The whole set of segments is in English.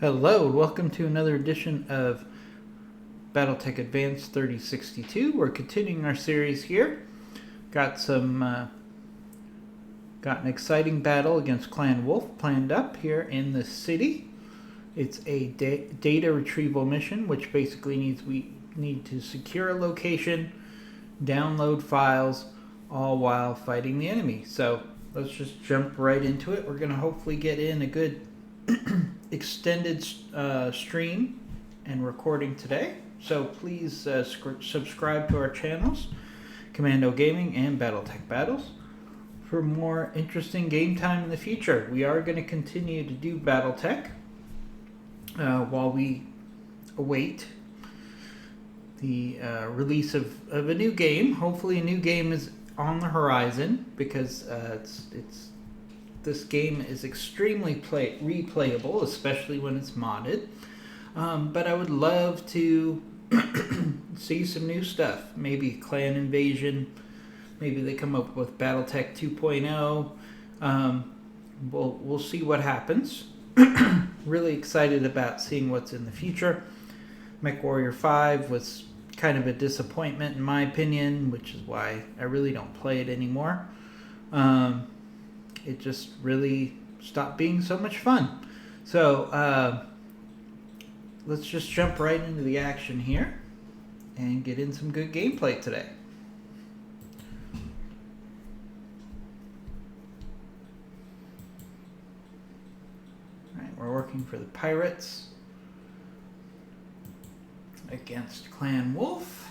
Hello, welcome to another edition of Battletech Advanced 3062. We're continuing our series here. Got an exciting battle against Clan Wolf planned up here in the city. It's a data retrieval mission, which basically means we need to secure a location, download files, all while fighting the enemy. So let's just jump right into it. We're going to hopefully get in a good extended stream and recording today, so please subscribe to our channels, Commando Gaming and Battletech Battles, for more interesting game time in the future. We are going to continue to do Battletech while we await the release of a new game. Hopefully a new game is on the horizon, because this game is extremely replayable, especially when it's modded. But I would love to see some new stuff. Maybe Clan Invasion. Maybe they come up with Battletech 2.0. We'll see what happens. Really excited about seeing what's in the future. MechWarrior 5 was kind of a disappointment in my opinion, which is why I really don't play it anymore. It just really stopped being so much fun. So let's just jump right into the action here and get in some good gameplay today. Alright, we're working for the Pirates against Clan Wolf.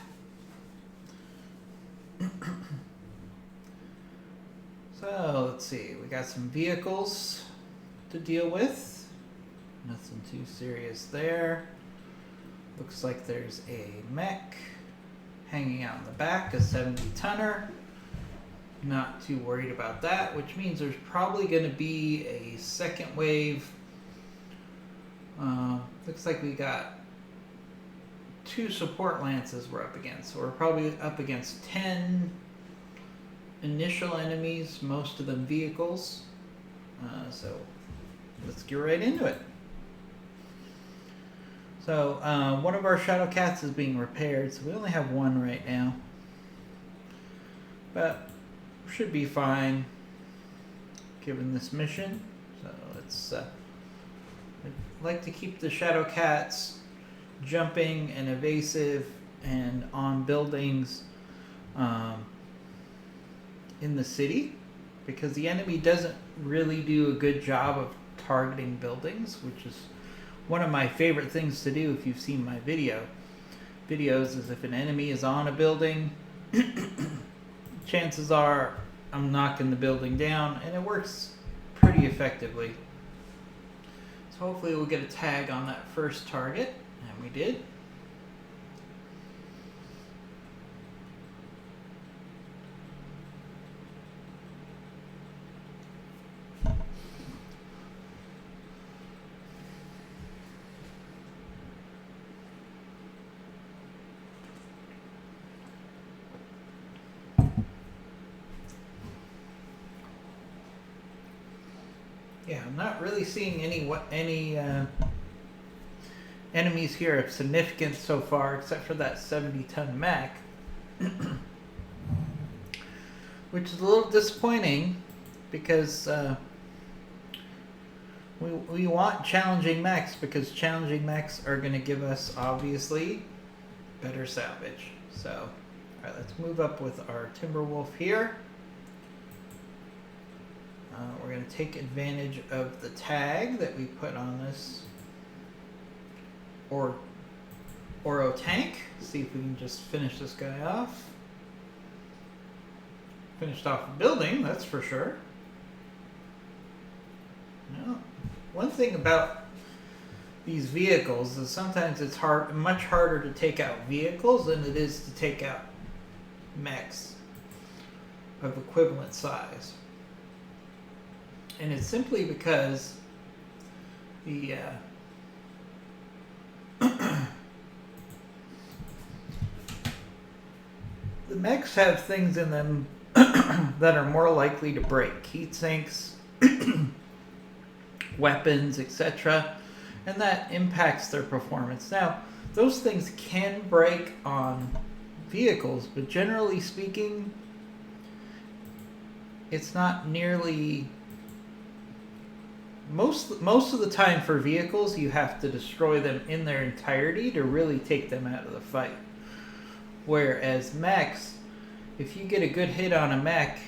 So let's see, we got some vehicles to deal with. Nothing too serious there. Looks like there's a mech hanging out in the back, a 70-tonner. Not too worried about that, which means there's probably going to be a second wave. Looks like we got 2 support lances we're up against. So we're probably up against 10 initial enemies, most of them vehicles. So let's get right into it. So one of our Shadow Cats is being repaired, so we only have one right now, but should be fine given this mission. So let's I'd like to keep the Shadow Cats jumping and evasive and on buildings in the city, because the enemy doesn't really do a good job of targeting buildings, which is one of my favorite things to do. If you've seen my videos, is if an enemy is on a building, chances are I'm knocking the building down, and it works pretty effectively. So hopefully we'll get a tag on that first target, and we did. Yeah, I'm not really seeing any enemies here of significance so far, except for that 70-ton mech, which is a little disappointing, because we want challenging mechs, because challenging mechs are going to give us, obviously, better salvage. So, alright, let's move up with our Timberwolf here. We're going to take advantage of the tag that we put on this Oro tank. See if we can just finish this guy off. Finished off the building, that's for sure. Now, one thing about these vehicles is sometimes it's much harder to take out vehicles than it is to take out mechs of equivalent size. And it's simply because the the mechs have things in them that are more likely to break. Heat sinks, weapons, etc. and that impacts their performance. Now, those things can break on vehicles, but generally speaking, it's not nearly most of the time for vehicles you have to destroy them in their entirety to really take them out of the fight. Whereas mechs, if you get a good hit on a mech,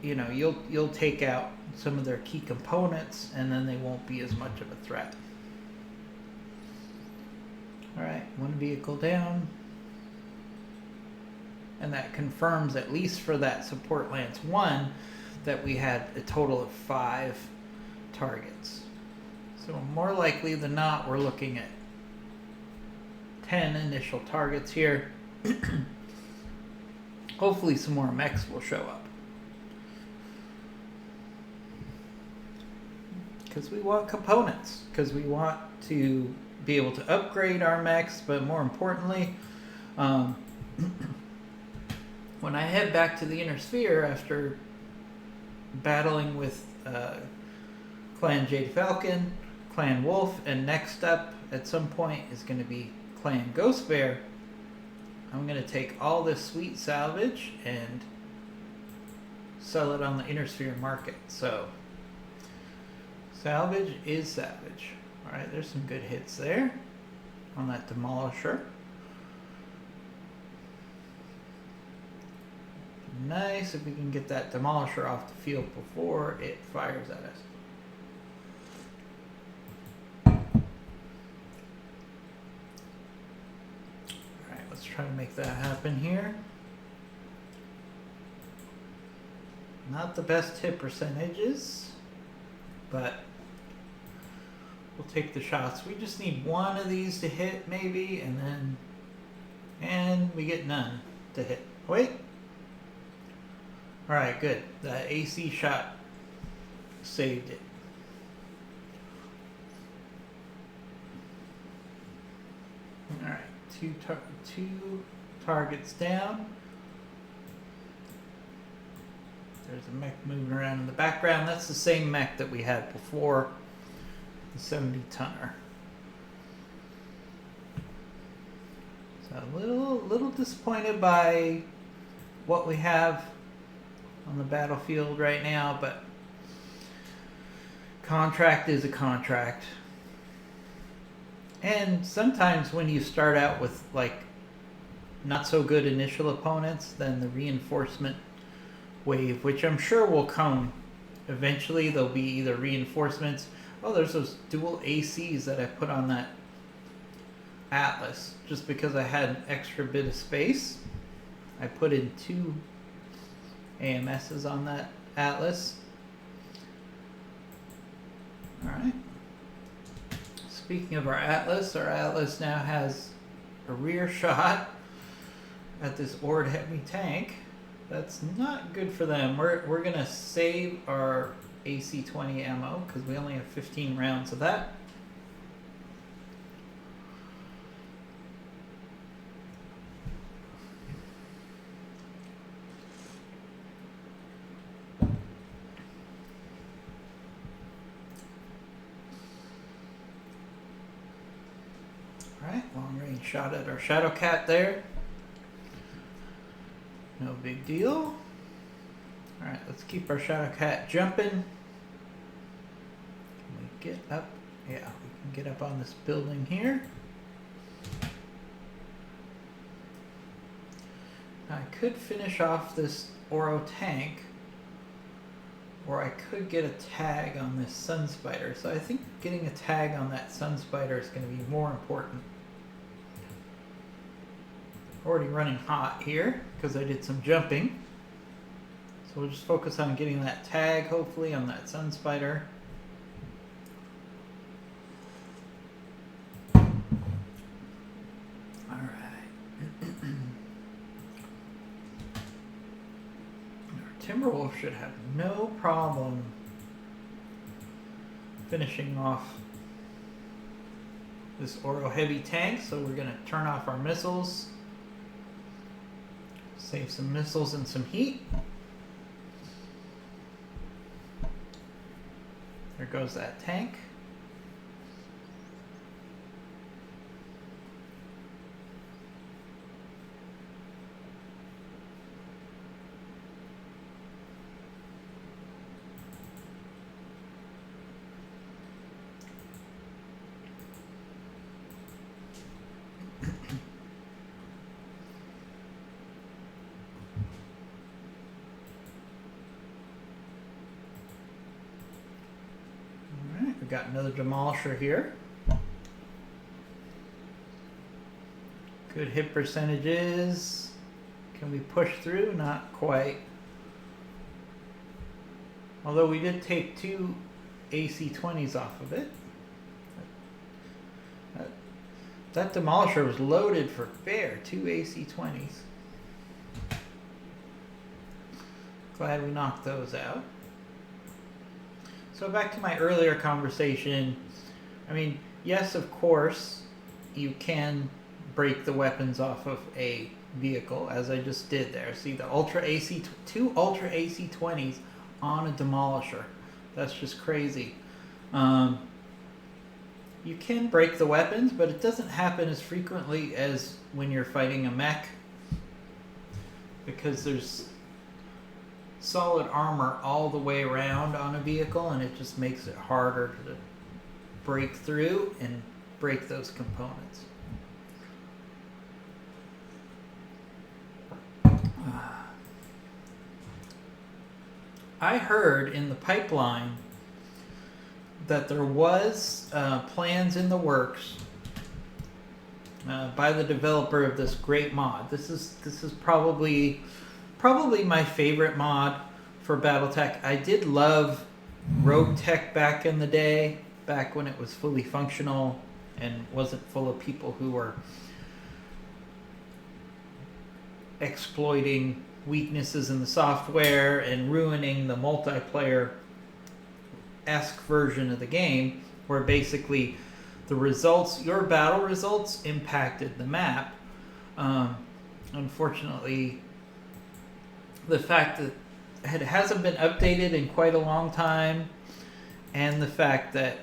you know, you'll take out some of their key components and then they won't be as much of a threat. Alright, one vehicle down. And that confirms, at least for that support Lance 1, that we had a total of 5 targets. So more likely than not, we're looking at 10 initial targets here. Hopefully some more mechs will show up. Because we want components. Because we want to be able to upgrade our mechs, but more importantly, when I head back to the Inner Sphere after battling with Clan Jade Falcon, Clan Wolf, and next up at some point is going to be Clan Ghost Bear, I'm going to take all this sweet salvage and sell it on the Inner Sphere market. So, salvage is salvage. Alright, there's some good hits there on that Demolisher. Nice if we can get that Demolisher off the field before it fires at us. Alright, let's try to make that happen here. Not the best hit percentages, but we'll take the shots. We just need one of these to hit maybe, and we get none to hit. Wait. Alright, good. The AC shot saved it. Alright, two targets down. There's a mech moving around in the background. That's the same mech that we had before, the 70-tonner. So a little disappointed by what we have on the battlefield right now, but contract is a contract. And sometimes when you start out with like not so good initial opponents, then the reinforcement wave, which I'm sure will come eventually, there'll be either reinforcements. Oh, there's those dual ACs that I put on that Atlas just because I had an extra bit of space. I put in 2 AMSs on that Atlas. Alright. Speaking of our Atlas now has a rear shot at this Ord heavy tank. That's not good for them. We're gonna save our AC-20 ammo because we only have 15 rounds of that. Long range shot at our Shadow Cat there. No big deal. Alright, let's keep our Shadow Cat jumping. Can we get up? Yeah, we can get up on this building here. I could finish off this Oro tank, or I could get a tag on this Sun Spider. So I think getting a tag on that Sun Spider is going to be more important. Already running hot here because I did some jumping. So we'll just focus on getting that tag, hopefully, on that Sun Spider. Alright. Our Timberwolf should have no problem finishing off this Oro heavy tank. So we're going to turn off our missiles. Save some missiles and some heat. There goes that tank. We got another demolisher here. Good hit percentages. Can we push through? Not quite. Although we did take 2 AC-20s off of it. That demolisher was loaded for bear. 2 AC-20s. Glad we knocked those out. So back to my earlier conversation. I mean, yes, of course, you can break the weapons off of a vehicle, as I just did there. See the two Ultra AC-20s on a demolisher. That's just crazy. You can break the weapons, but it doesn't happen as frequently as when you're fighting a mech, because there's solid armor all the way around on a vehicle, and it just makes it harder to break through and break those components. I heard in the pipeline that there was plans in the works by the developer of this great mod. This is probably my favorite mod for Battletech. I did love Rogue Tech back in the day, back when it was fully functional and wasn't full of people who were exploiting weaknesses in the software and ruining the multiplayer-esque version of the game, where basically the results, your battle results, impacted the map. Unfortunately, the fact that it hasn't been updated in quite a long time, and the fact that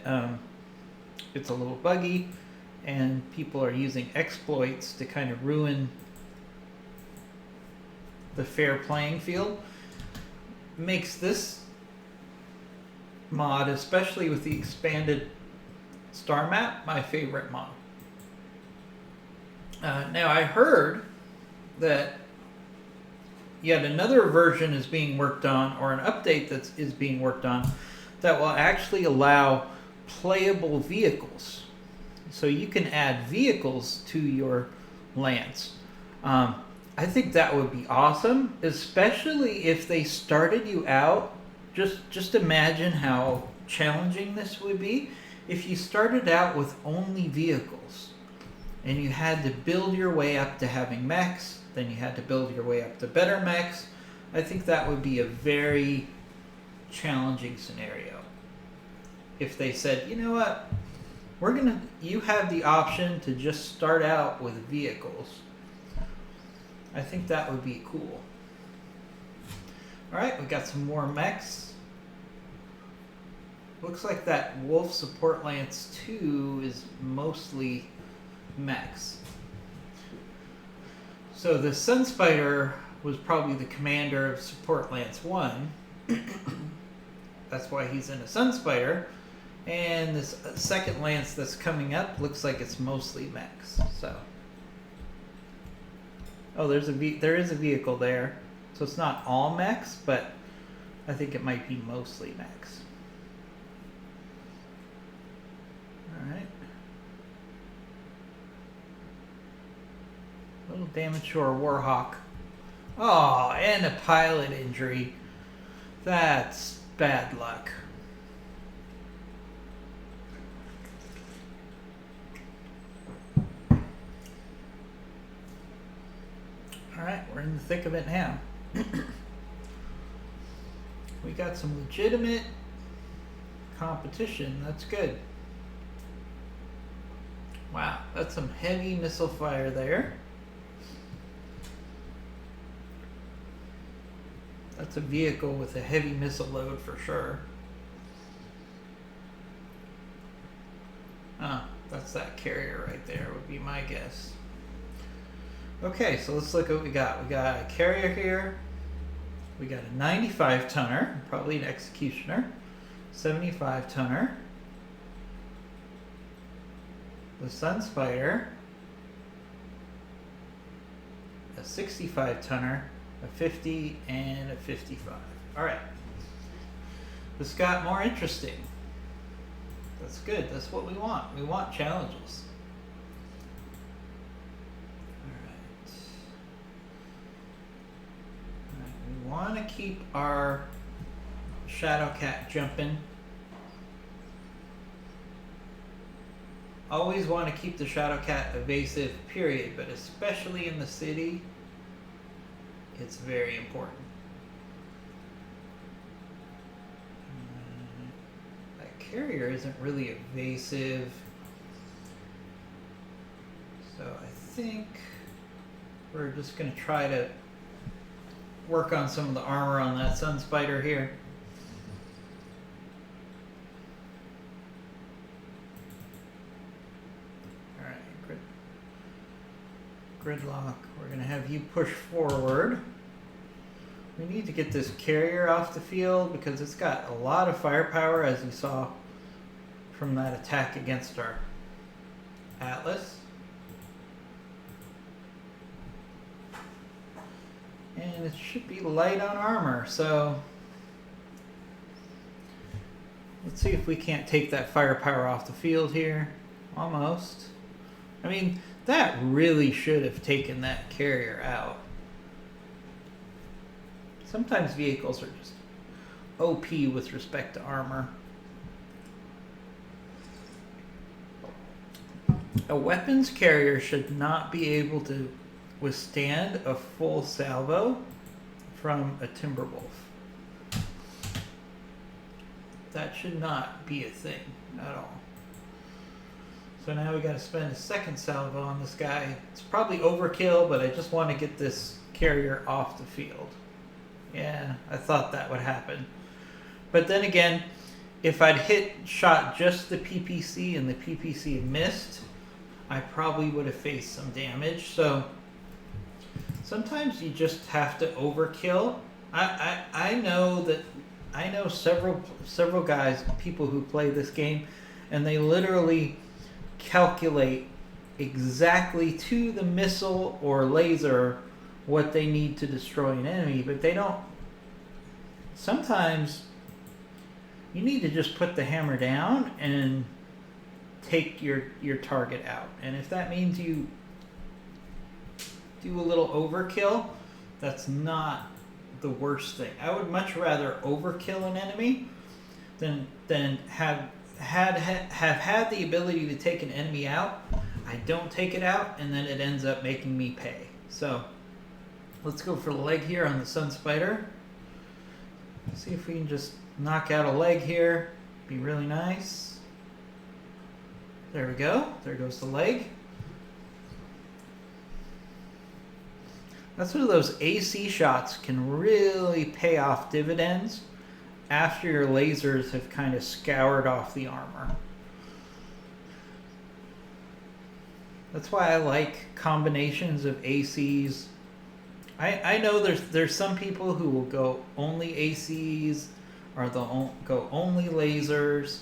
it's a little buggy and people are using exploits to kind of ruin the fair playing field, makes this mod, especially with the expanded star map, my favorite mod. Now I heard that yet another version is being worked on, or an update that is being worked on, that will actually allow playable vehicles. So you can add vehicles to your Lance. I think that would be awesome, especially if they started you out. Just imagine how challenging this would be if you started out with only vehicles and you had to build your way up to having mechs, then you had to build your way up to better mechs. I think that would be a very challenging scenario. If they said, you know what, you have the option to just start out with vehicles. I think that would be cool. Alright, we got some more mechs. Looks like that Wolf Support Lance 2 is mostly mechs. So the Sunspider was probably the commander of Support Lance 1. That's why he's in a Sunspider. And this second Lance that's coming up looks like it's mostly mechs. So, oh, there is a vehicle there. So it's not all mechs, but I think it might be mostly mechs. Alright. Little damage to our Warhawk. Oh, and a pilot injury. That's bad luck. Alright, we're in the thick of it now. We got some legitimate competition. That's good. Wow, that's some heavy missile fire there. That's a vehicle with a heavy missile load for sure. Ah, that's that carrier right there, would be my guess. Okay, so let's look at what we got. We got a carrier here. We got a 95 tonner, probably an executioner. 75 tonner. The Sunspider. A 65 tonner. A 50 and a 55. Alright. This got more interesting. That's good. That's what we want. We want challenges. Alright. We want to keep our Shadow Cat jumping. Always want to keep the Shadow Cat evasive, period, but especially in the city, it's very important. That carrier isn't really evasive, so I think we're just going to try to work on some of the armor on that Sun Spider here. Gridlock, we're going to have you push forward. We need to get this carrier off the field because it's got a lot of firepower, as you saw from that attack against our Atlas. And it should be light on armor, so let's see if we can't take that firepower off the field here. Almost. I mean, that really should have taken that carrier out. Sometimes vehicles are just OP with respect to armor. A weapons carrier should not be able to withstand a full salvo from a Timberwolf. That should not be a thing at all. So now we got to spend a second salvo on this guy. It's probably overkill, but I just want to get this carrier off the field. Yeah, I thought that would happen. But then again, if I'd shot just the PPC and the PPC missed, I probably would have faced some damage. So sometimes you just have to overkill. I know several guys, people who play this game, and they literally calculate exactly to the missile or laser what they need to destroy an enemy, but they don't. Sometimes you need to just put the hammer down and take your target out. And if that means you do a little overkill, that's not the worst thing. I would much rather overkill an enemy than have had the ability to take an enemy out. I don't take it out, and then it ends up making me pay. So let's go for the leg here on the Sun Spider. See if we can just knock out a leg here. Be really nice. There we go. There goes the leg. That's one of those AC shots can really pay off dividends after your lasers have kind of scoured off the armor. That's why I like combinations of ACs. I know there's some people who will go only ACs or they'll go only lasers.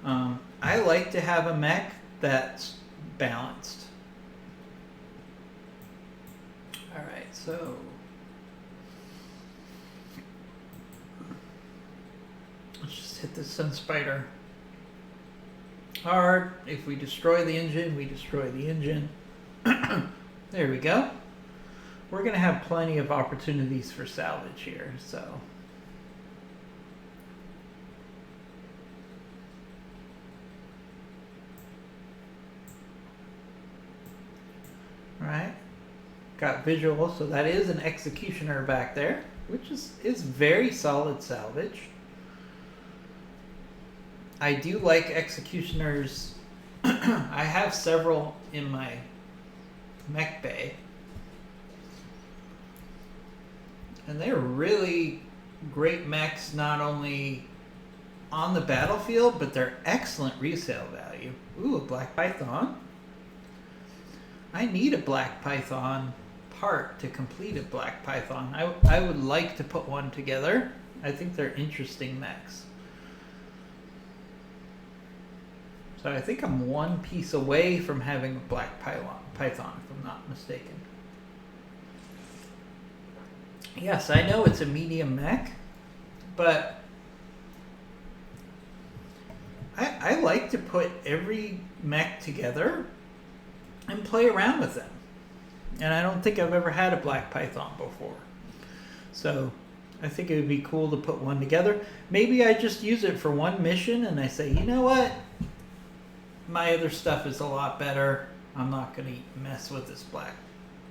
I like to have a mech that's balanced. Alright, so let's just hit this Sun Spider hard. If we destroy the engine, we destroy the engine. There we go. We're going to have plenty of opportunities for salvage here, so. Alright. Got visual, so that is an Executioner back there, which is very solid salvage. I do like Executioners. I have several in my mech bay. And they're really great mechs, not only on the battlefield, but they're excellent resale value. Ooh, a Black Python. I need a Black Python part to complete a Black Python. I would like to put one together. I think they're interesting mechs. So I think I'm one piece away from having a Black Python, if I'm not mistaken. Yes, I know it's a medium mech, but I like to put every mech together and play around with them. And I don't think I've ever had a Black Python before. So I think it would be cool to put one together. Maybe I just use it for one mission and I say, you know what? My other stuff is a lot better. I'm not going to mess with this Black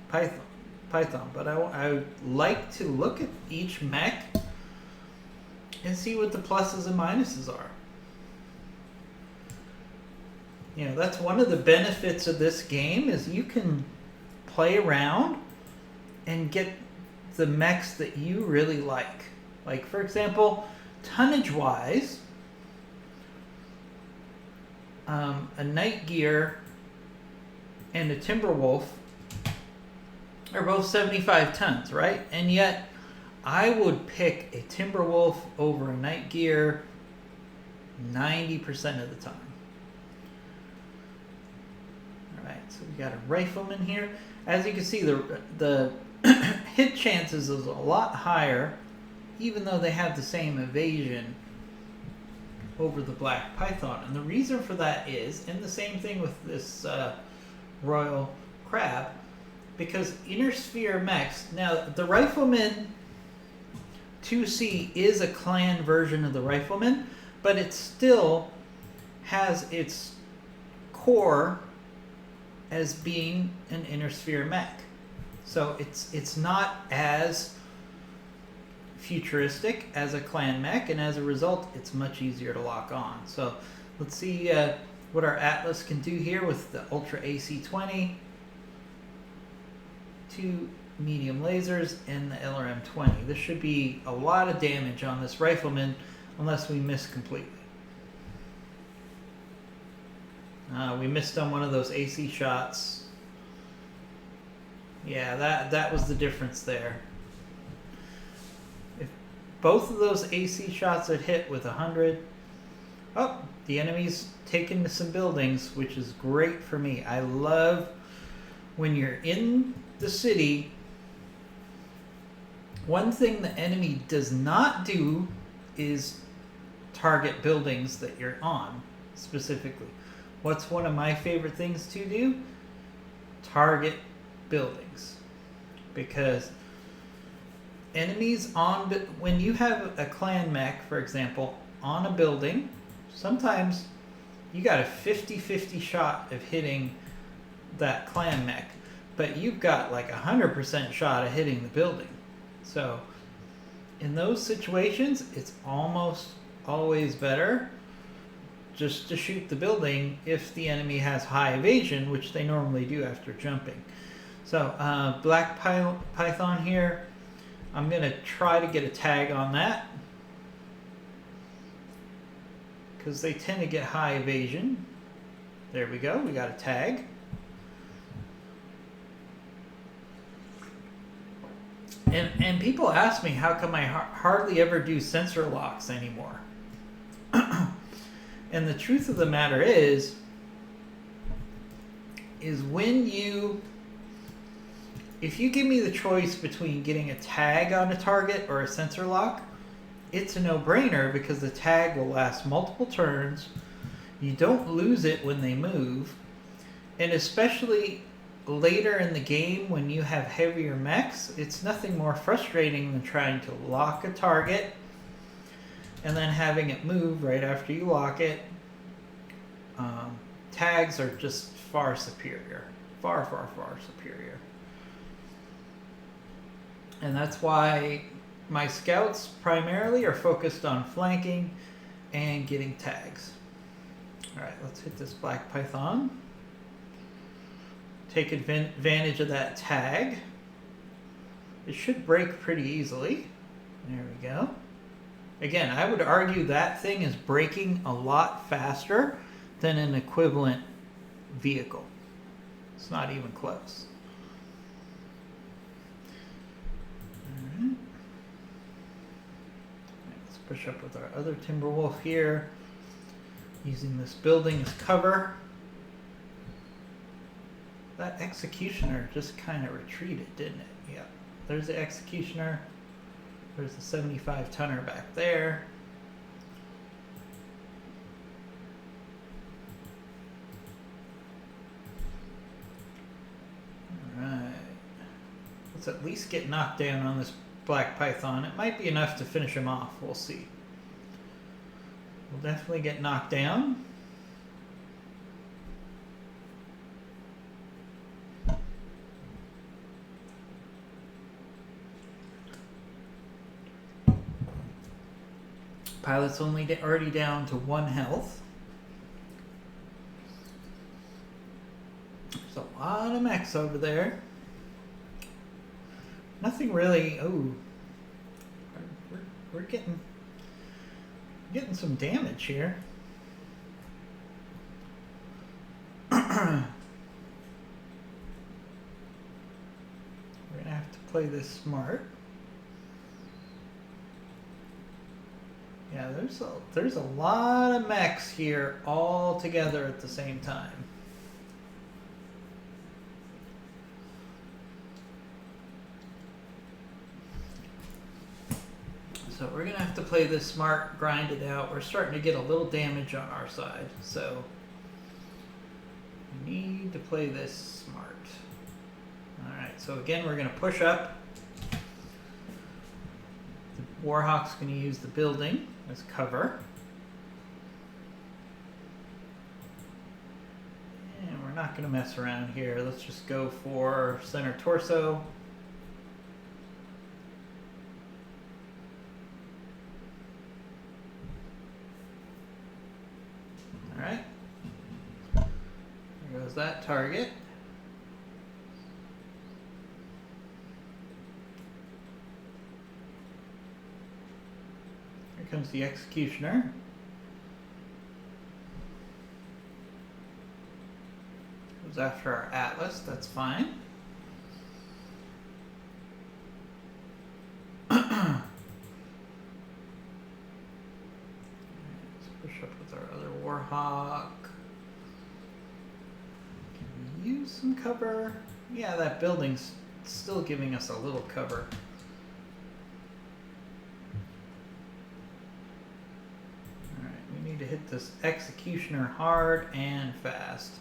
Python. But I would like to look at each mech and see what the pluses and minuses are. You know, that's one of the benefits of this game is you can play around and get the mechs that you really like. Like, for example, tonnage-wise, a Night Gear and a Timberwolf are both 75 tons, right? And yet, I would pick a Timberwolf over a Night Gear 90% of the time. Alright, so we got a rifleman here. As you can see, the hit chances is a lot higher, even though they have the same evasion over the Black Python. And the reason for that is, and the same thing with this Royal Crab, because Inner Sphere mechs, now the Rifleman 2C is a clan version of the Rifleman, but it still has its core as being an Inner Sphere mech. So it's not as futuristic as a clan mech, and as a result, it's much easier to lock on. So let's see what our Atlas can do here with the Ultra AC-20, 2 medium lasers, and the LRM-20. This should be a lot of damage on this Rifleman unless we miss completely. We missed on one of those AC shots. Yeah, that was the difference there. If both of those AC shots had hit with 100, oh, the enemy's taken to some buildings, which is great for me. I love when you're in the city. One thing the enemy does not do is target buildings that you're on specifically. What's one of my favorite things to do? Target buildings. Because enemies on, when you have a clan mech, for example, on a building, sometimes you got a 50-50 shot of hitting that clan mech, but you've got like 100% shot of hitting the building. So in those situations, it's almost always better just to shoot the building if the enemy has high evasion, which they normally do after jumping. So Black Python here, I'm going to try to get a tag on that because they tend to get high evasion. There we go, we got a tag. And people ask me how come I hardly ever do sensor locks anymore. And the truth of the matter is when if you give me the choice between getting a tag on a target or a sensor lock, it's a no-brainer because the tag will last multiple turns. You don't lose it when they move. And especially later in the game when you have heavier mechs, it's nothing more frustrating than trying to lock a target and then having it move right after you lock it. Tags are just far superior. Far, far, far superior. And that's why my scouts primarily are focused on flanking and getting tags. Alright, let's hit this Black Python. Take advantage of that tag. It should break pretty easily. There we go. Again, I would argue that thing is breaking a lot faster than an equivalent vehicle. It's not even close. All right. Let's push up with our other Timberwolf here, using this building as cover. That Executioner just kind of retreated, didn't it? Yeah. There's the Executioner. There's the 75 tonner back there. Let's at least get knocked down on this black python. It might be enough to finish him off. We'll see. We'll definitely get knocked down. Pilot's already down to 1 health. There's a lot of mechs over there. Nothing really. Oh, we're getting some damage here. We're gonna have to play this smart. Yeah, there's a lot of mechs here all together at the same time. So we're gonna have to play this smart, grind it out. We're starting to get a little damage on our side, so we need to play this smart. Alright, so again we're gonna push up. The Warhawk's gonna use the building as cover. And we're not gonna mess around here. Let's just go for center torso. Alright. There goes that target. Here comes the executioner. Goes after our Atlas, that's fine. Let's push up with our other Warhawk. Can we use some cover? Yeah, that building's still giving us a little cover. Need to hit this executioner hard and fast.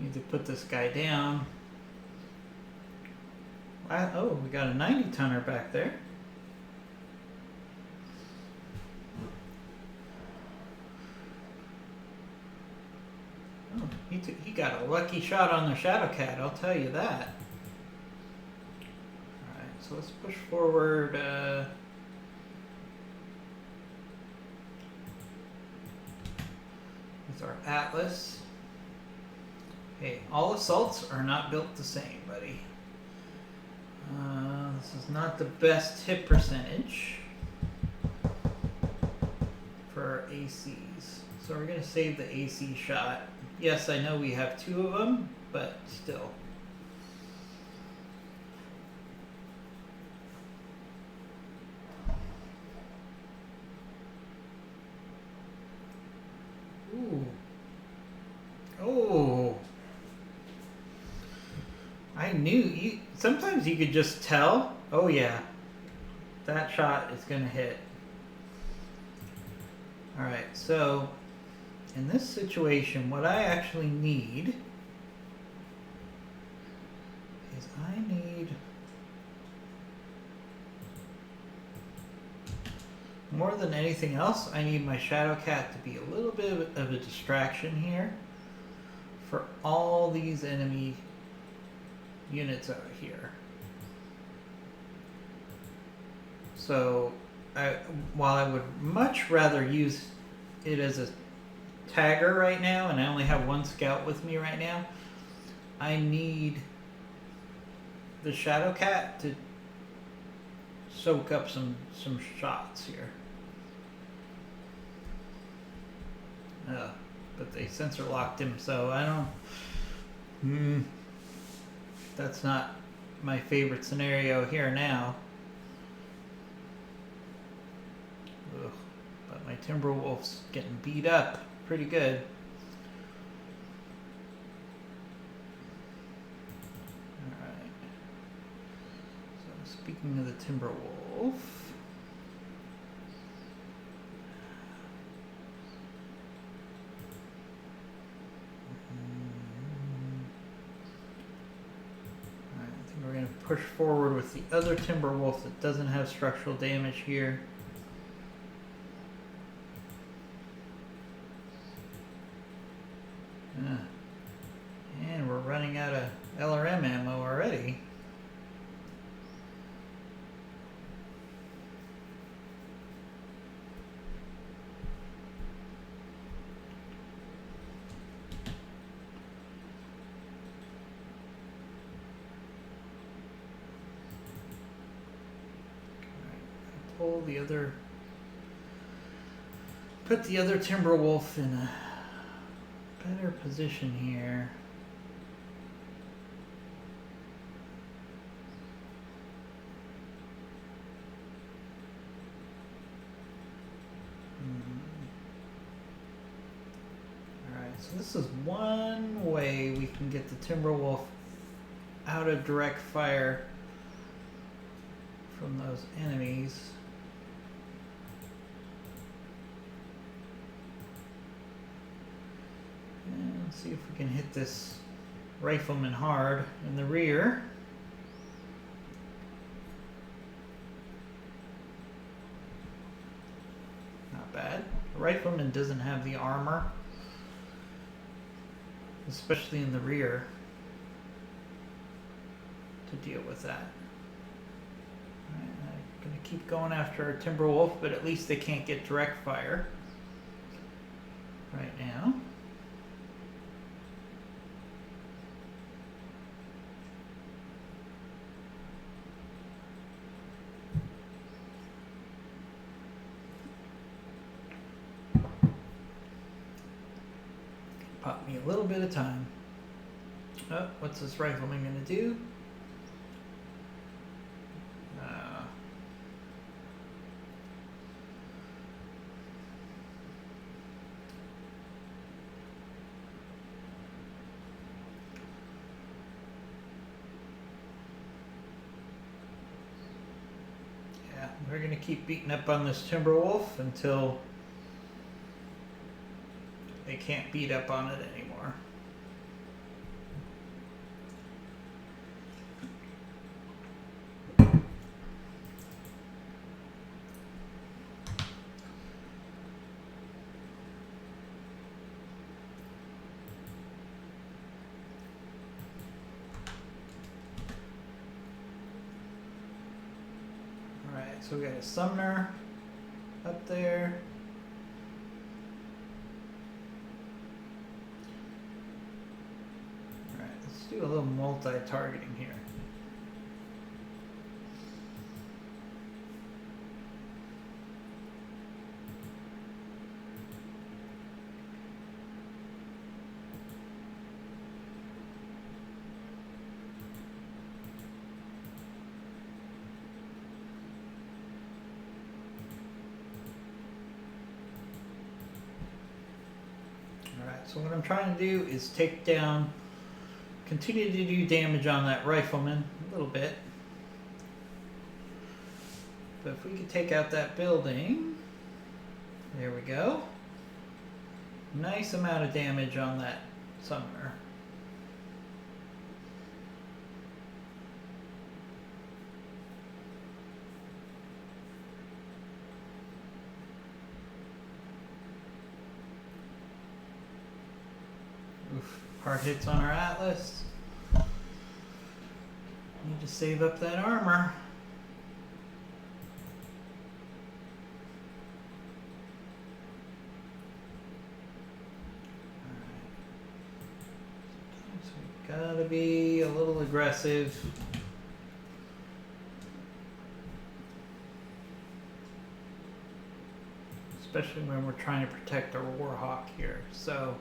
Need to put this guy down. Oh, we got a 90-tonner back there. He got a lucky shot on the Shadowcat, I'll tell you that. Alright, so let's push forward. With our Atlas. Hey, all assaults are not built the same, buddy. This is not the best hit percentage for our ACs. So we're going to save the AC shot. Yes, I know we have 2 of them, but still. Ooh. Oh. I knew. Sometimes you could just tell. Oh yeah. That shot is going to hit. Alright, so in this situation, what I actually need is more than anything else, I need my Shadowcat to be a little bit of a distraction here for all these enemy units out here. So, while I would much rather use it as a tagger right now, and I only have 1 scout with me right now, I need the Shadowcat to soak up some shots here. But they sensor locked him, so I don't. That's not my favorite scenario here now. Ugh, but my Timberwolf's getting beat up pretty good. Alright. So speaking of the Timberwolf, push forward with the other timber wolf that doesn't have structural damage here. And we're running out of LRM ammo already. Pull the other, put the other timber wolf in a better position here. Alright, so this is one way we can get the timber wolf out of direct fire from those enemies. And let's see if we can hit this rifleman hard in the rear. Not bad. The rifleman doesn't have the armor, especially in the rear, to deal with that. Alright, I'm going to keep going after our timber wolf, but at least they can't get direct fire right now. Pop me a little bit of time. Oh, what's this rifleman gonna do? Yeah, we're gonna keep beating up on this timber wolf until they can't beat up on it anymore. Alright, so we got a summoner up there. Do a little multi-targeting here. Alright, so what I'm trying to do is take down, continue to do damage on that rifleman a little bit. But if we could take out that building, there we go. Nice amount of damage on that summoner. Oof, hard hits on our Atlas. Need to save up that armor. Alright. So we gotta be a little aggressive. Especially when we're trying to protect our Warhawk here. So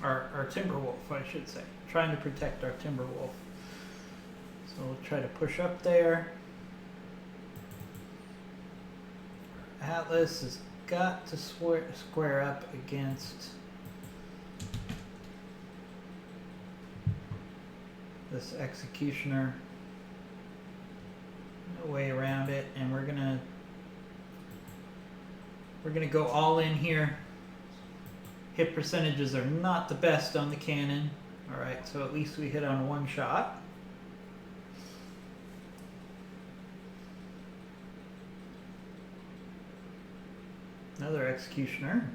our Timberwolf, I should say. Trying to protect our Timberwolf. So we'll try to push up there. Our Atlas has got to square up against this Executioner. No way around it, and we're gonna We're going to go all in here. Hit percentages are not the best on the cannon. Alright, so at least we hit on one shot. Another executioner.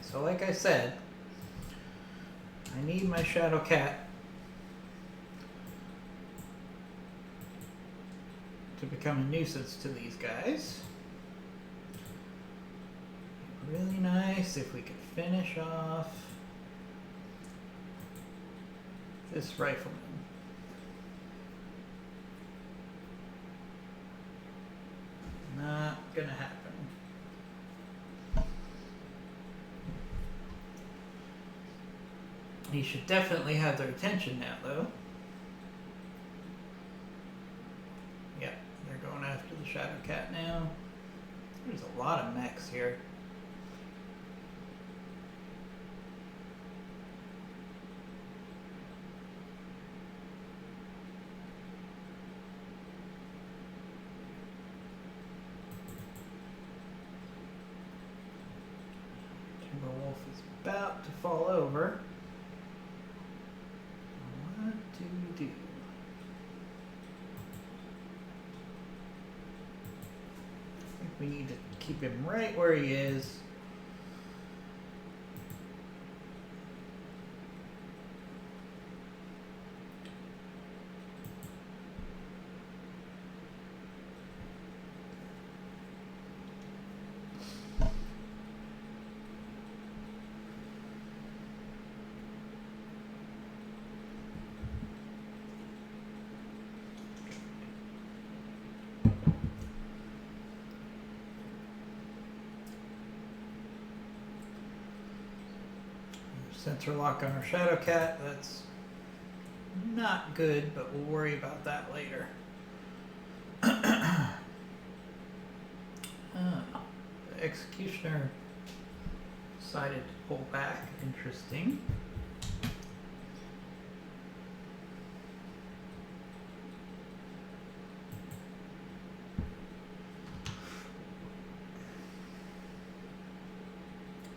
So like I said, I need my Shadow Cat to become a nuisance to these guys. Really nice if we could finish off this rifleman. Not gonna happen. He should definitely have their attention now, though. Yep, they're going after the Shadow Cat now. There's a lot of mechs here. Timberwolf is about to fall over. Do. I think we need to keep him right where he is. Sensor lock on our Shadow Cat, that's not good, but we'll worry about that later. The Executioner decided to pull back. Interesting.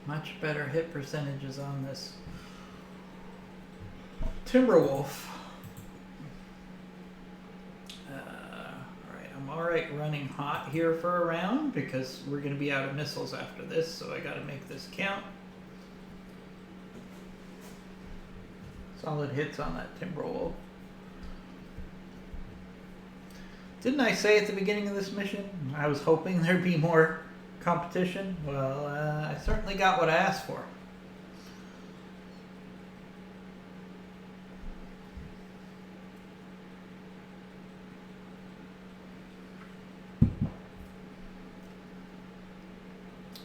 Much better hit percentages on this Timberwolf. Alright, I'm alright running hot here for a round because we're going to be out of missiles after this, so I got to make this count. Solid hits on that Timberwolf. Didn't I say at the beginning of this mission I was hoping there'd be more competition? Well, I certainly got what I asked for.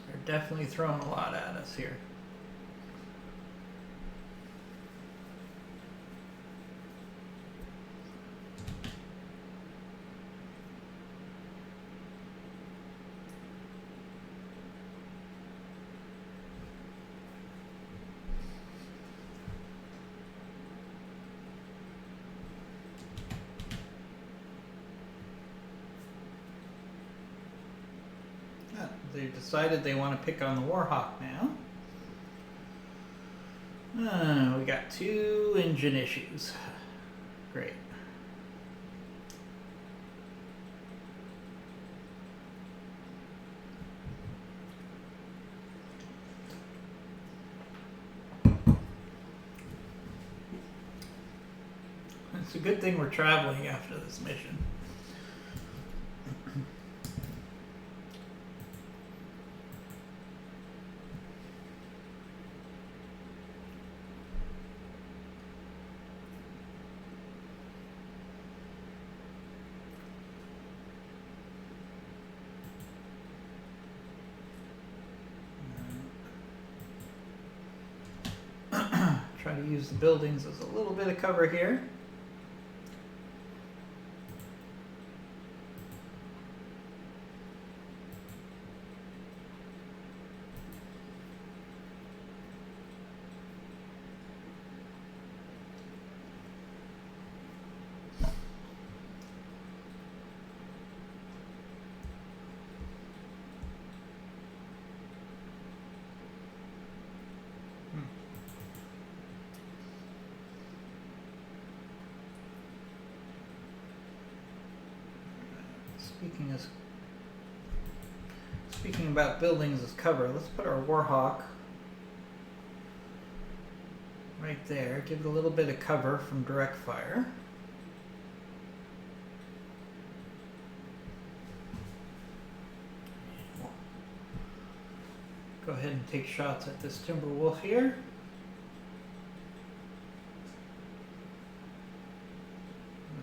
They're definitely throwing a lot at us here. They've decided they want to pick on the Warhawk now. We got 2 engine issues. Great. It's a good thing we're traveling after this mission. Try to use the buildings as a little bit of cover here. Speaking about buildings as cover, let's put our Warhawk right there. Give it a little bit of cover from direct fire. Go ahead and take shots at this Timberwolf here.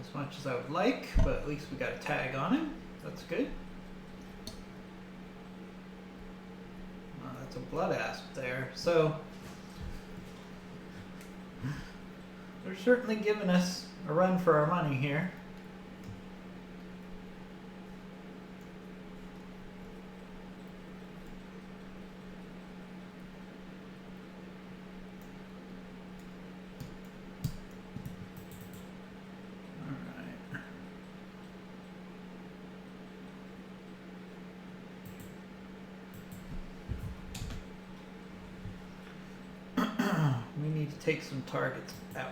As much as I would like, but at least we got a tag on him. That's good. That's a blood asp there. So they're certainly giving us a run for our money here. We need to take some targets out.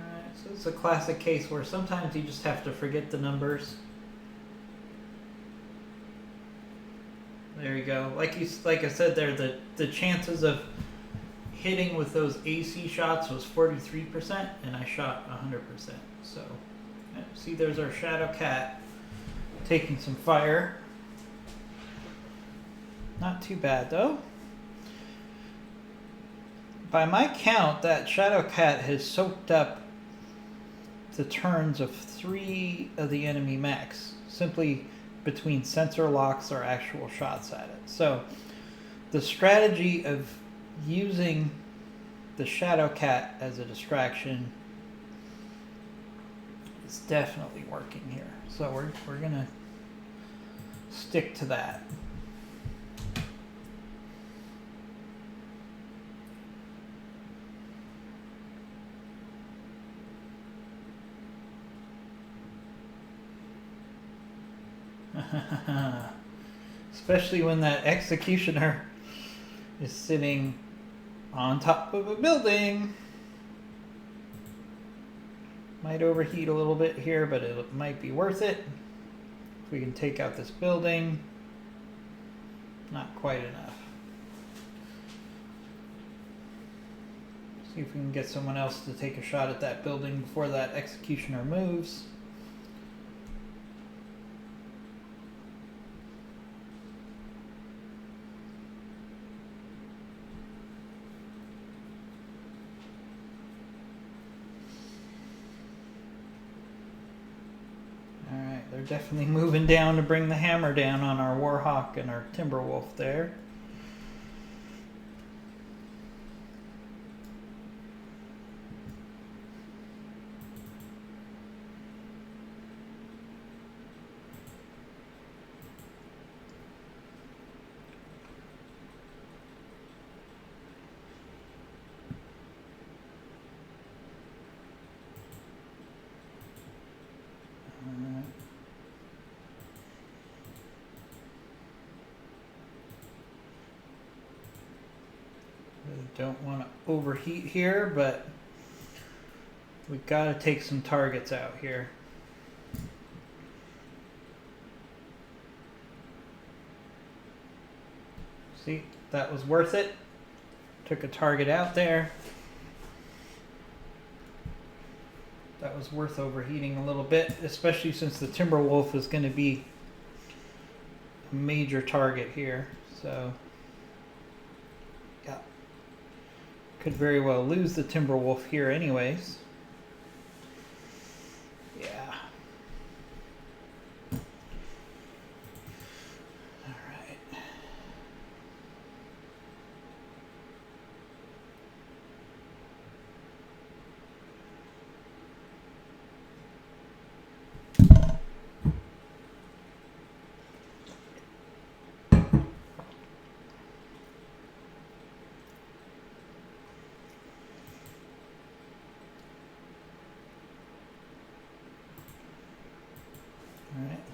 Alright, so it's a classic case where sometimes you just have to forget the numbers. There you go. Like I said there, the chances of hitting with those AC shots was 43%, and I shot 100%. So, see, there's our Shadow Cat taking some fire. Not too bad though. By my count, that Shadow Cat has soaked up the turns of 3 of the enemy mechs, simply between sensor locks or actual shots at it. So the strategy of using the Shadow Cat as a distraction is definitely working here. So we're gonna stick to that. Especially when that executioner is sitting on top of a building. Might overheat a little bit here, but it might be worth it. If we can take out this building. Not quite enough. See if we can get someone else to take a shot at that building before that executioner moves. They're definitely moving down to bring the hammer down on our Warhawk and our Timberwolf there. Don't want to overheat here, but we got to take some targets out here. See, that was worth it. Took a target out there. That was worth overheating a little bit, especially since the Timberwolf is going to be a major target here. So yeah. Could very well lose the Timberwolf here anyways. Yeah. Alright.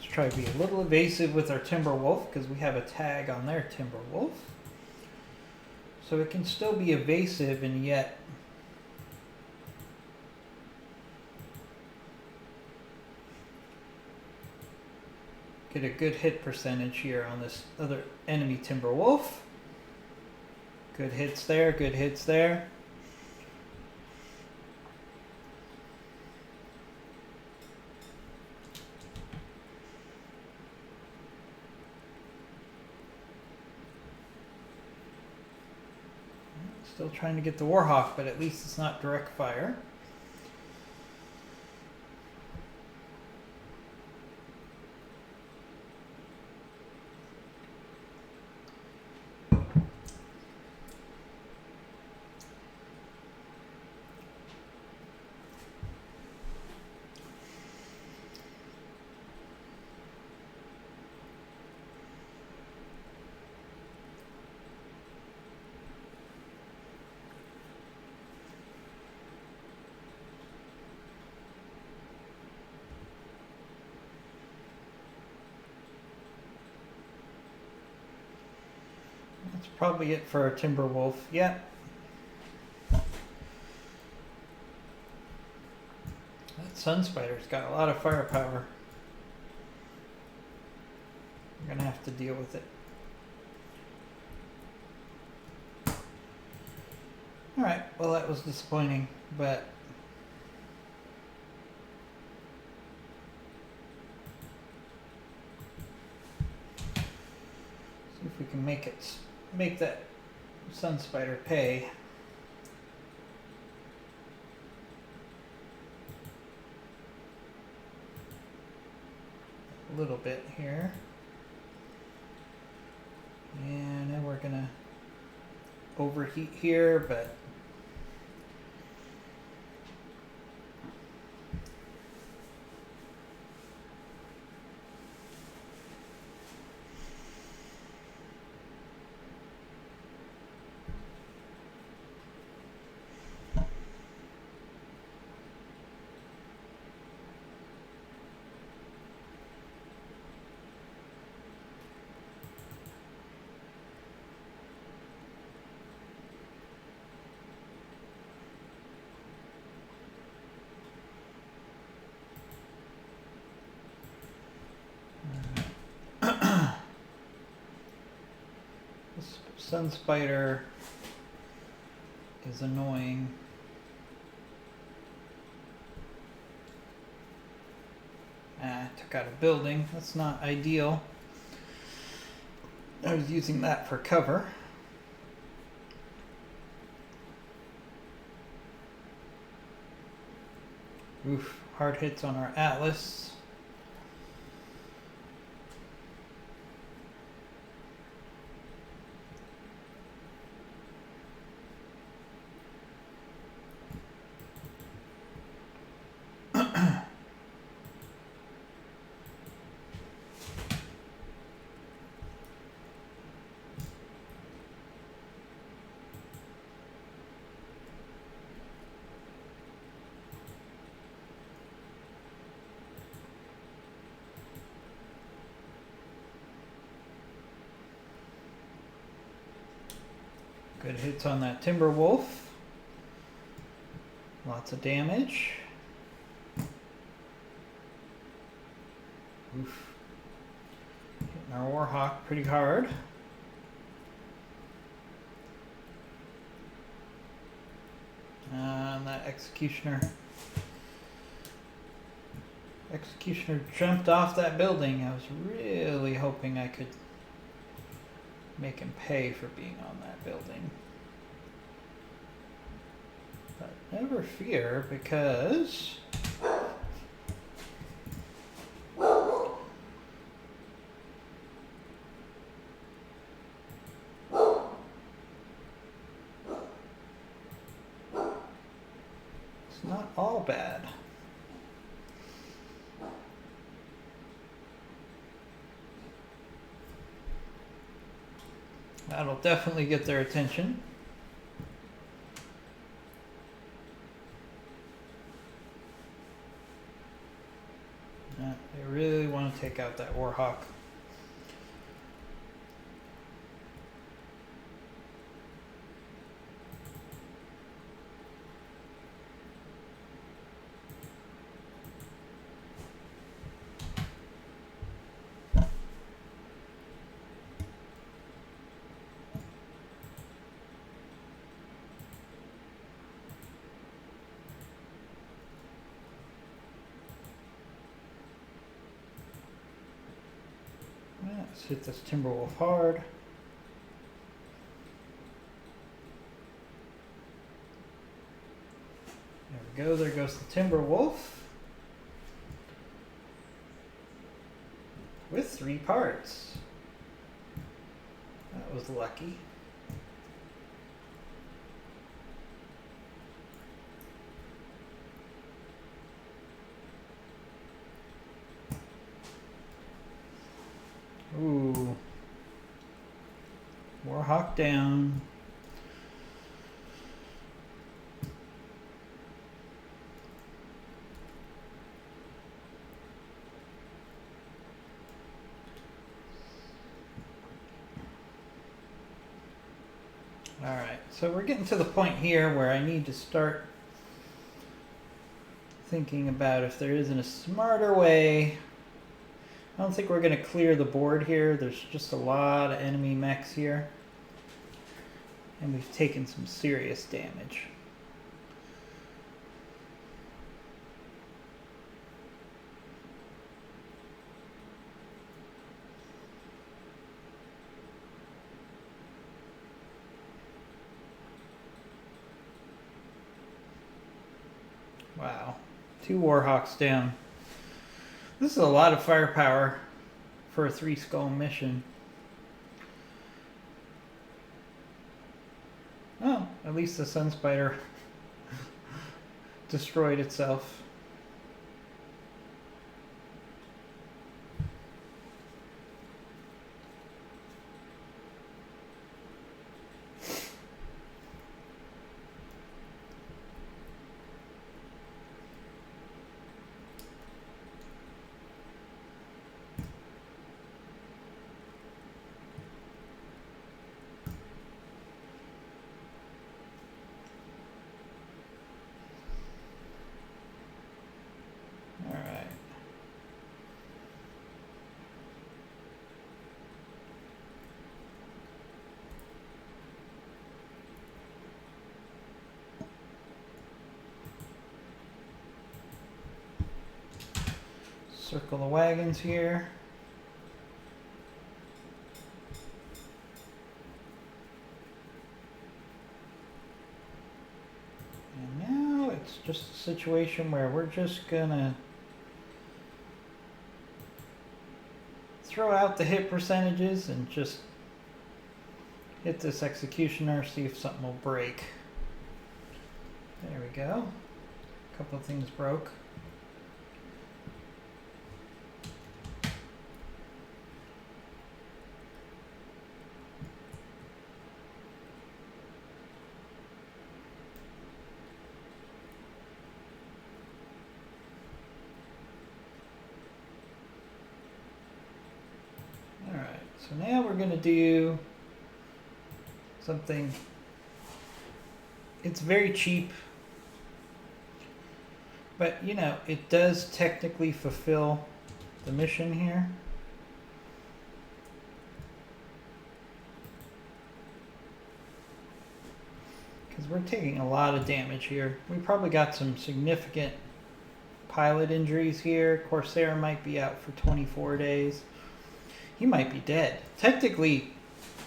Let's try to be a little evasive with our timber wolf because we have a tag on their timber wolf. So it can still be evasive and yet get a good hit percentage here on this other enemy timber wolf. Good hits there, good hits there. Still trying to get the Warhawk, but at least it's not direct fire. That's probably it for a timber wolf. Yeah. That sun spider's got a lot of firepower. I'm gonna have to deal with it. Alright, well that was disappointing, but see if we can make that sun spider pay. A little bit here. And then we're gonna overheat here, but this sun spider is annoying. Took out a building. That's not ideal. I was using that for cover. Oof, hard hits on our Atlas. Good hits on that timber wolf. Lots of damage. Oof. Hitting our Warhawk pretty hard. And that Executioner jumped off that building. I was really hoping I could make him pay for being on that building. But never fear, because it's not all bad. That'll definitely get their attention. I really want to take out that Warhawk. Let's hit this Timberwolf hard. There we go, there goes the Timberwolf. With 3 parts. That was lucky. Ooh. Warhawk down. Alright, so we're getting to the point here where I need to start thinking about if there isn't a smarter way. I don't think we're going to clear the board here. There's just a lot of enemy mechs here. And we've taken some serious damage. Wow. 2 Warhawks down. This is a lot of firepower for a 3-skull mission. Oh, at least the Sun Spider destroyed itself. Circle the wagons here. And now it's just a situation where we're just gonna throw out the hit percentages and just hit this executioner, see if something will break. There we go. A couple of things broke. So now we're going to do something. It's very cheap, but you know, it does technically fulfill the mission here. Because we're taking a lot of damage here. We probably got some significant pilot injuries here. Corsair might be out for 24 days. He might be dead. Technically,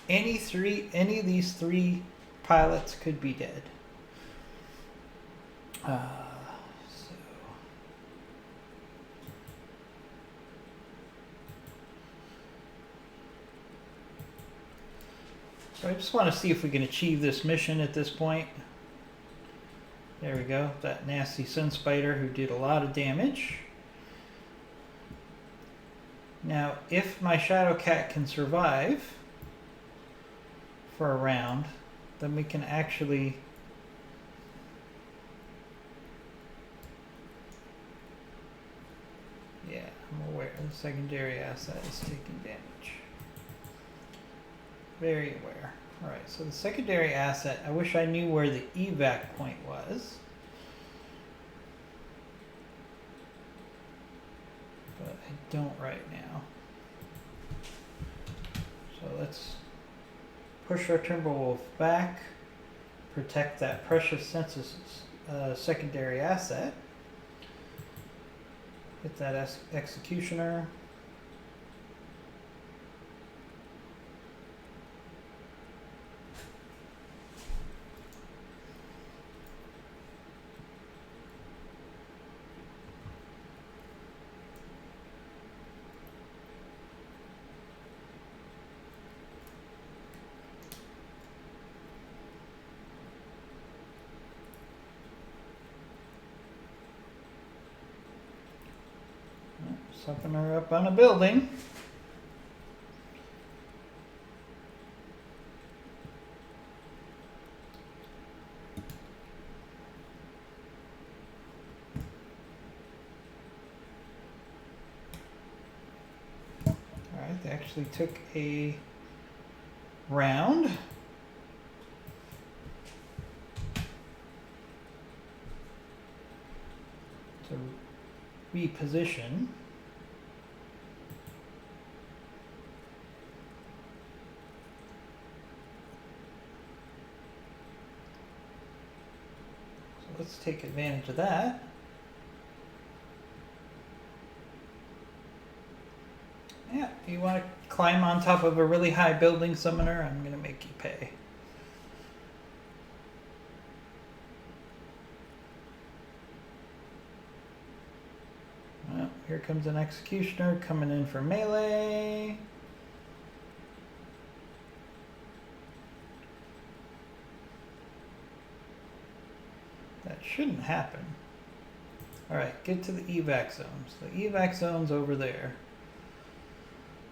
any of these 3 pilots could be dead. So I just want to see if we can achieve this mission at this point. There we go. That nasty Sun Spider who did a lot of damage. Now, if my Shadow Cat can survive for a round, then we can actually yeah. I'm aware the secondary asset is taking damage. Very aware. Alright, so the secondary asset, I wish I knew where the evac point was. But I don't right now. So let's push our Timberwolf back, protect that precious census secondary asset. Hit that executioner. Sucking her up on a building. Alright, they actually took a round. To reposition. Let's take advantage of that. Yeah, you want to climb on top of a really high building, Summoner? I'm going to make you pay. Well, here comes an Executioner coming in for melee. That shouldn't happen. Alright, get to the evac zones. The evac zone's over there.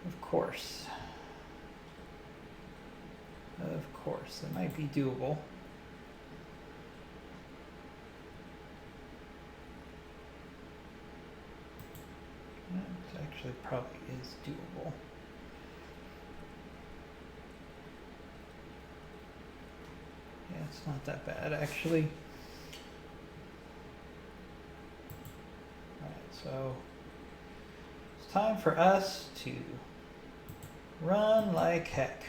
Of course. Of course. That might be doable. It actually probably is doable. Yeah, it's not that bad actually. So it's time for us to run like heck.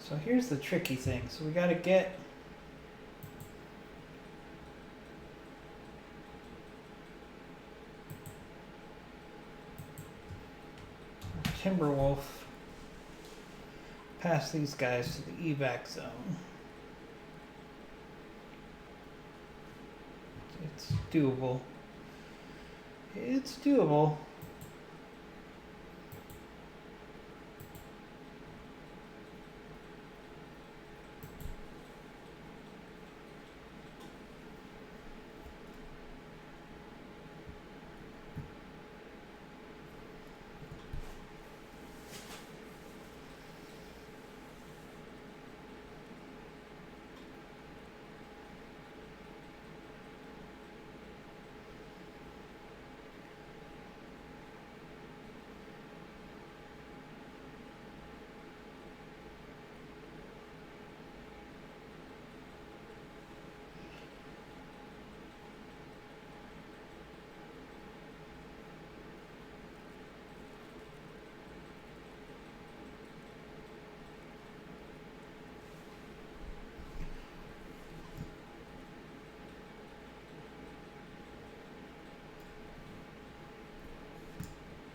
So here's the tricky thing. So we got to get Timberwolf past these guys to the evac zone. It's doable. It's doable.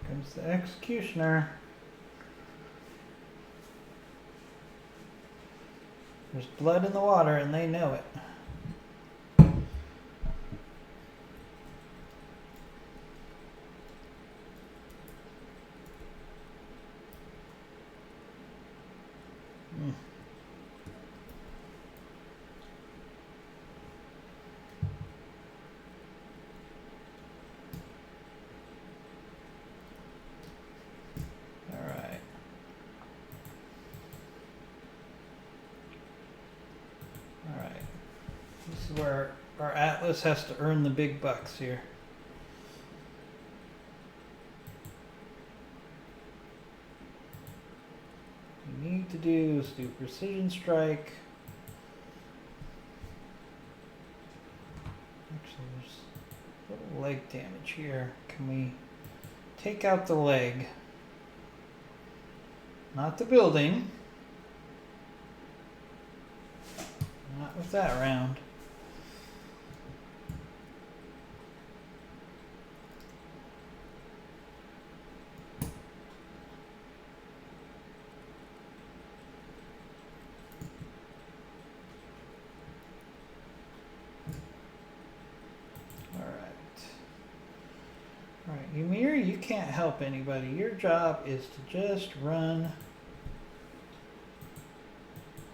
Comes the Executioner. There's blood in the water and they know it. Atlas has to earn the big bucks here. What we need to do is do precision strike. Actually, there's a little leg damage here. Can we take out the leg? Not the building. Not with that round. Alright, Ymir, you can't help anybody. Your job is to just run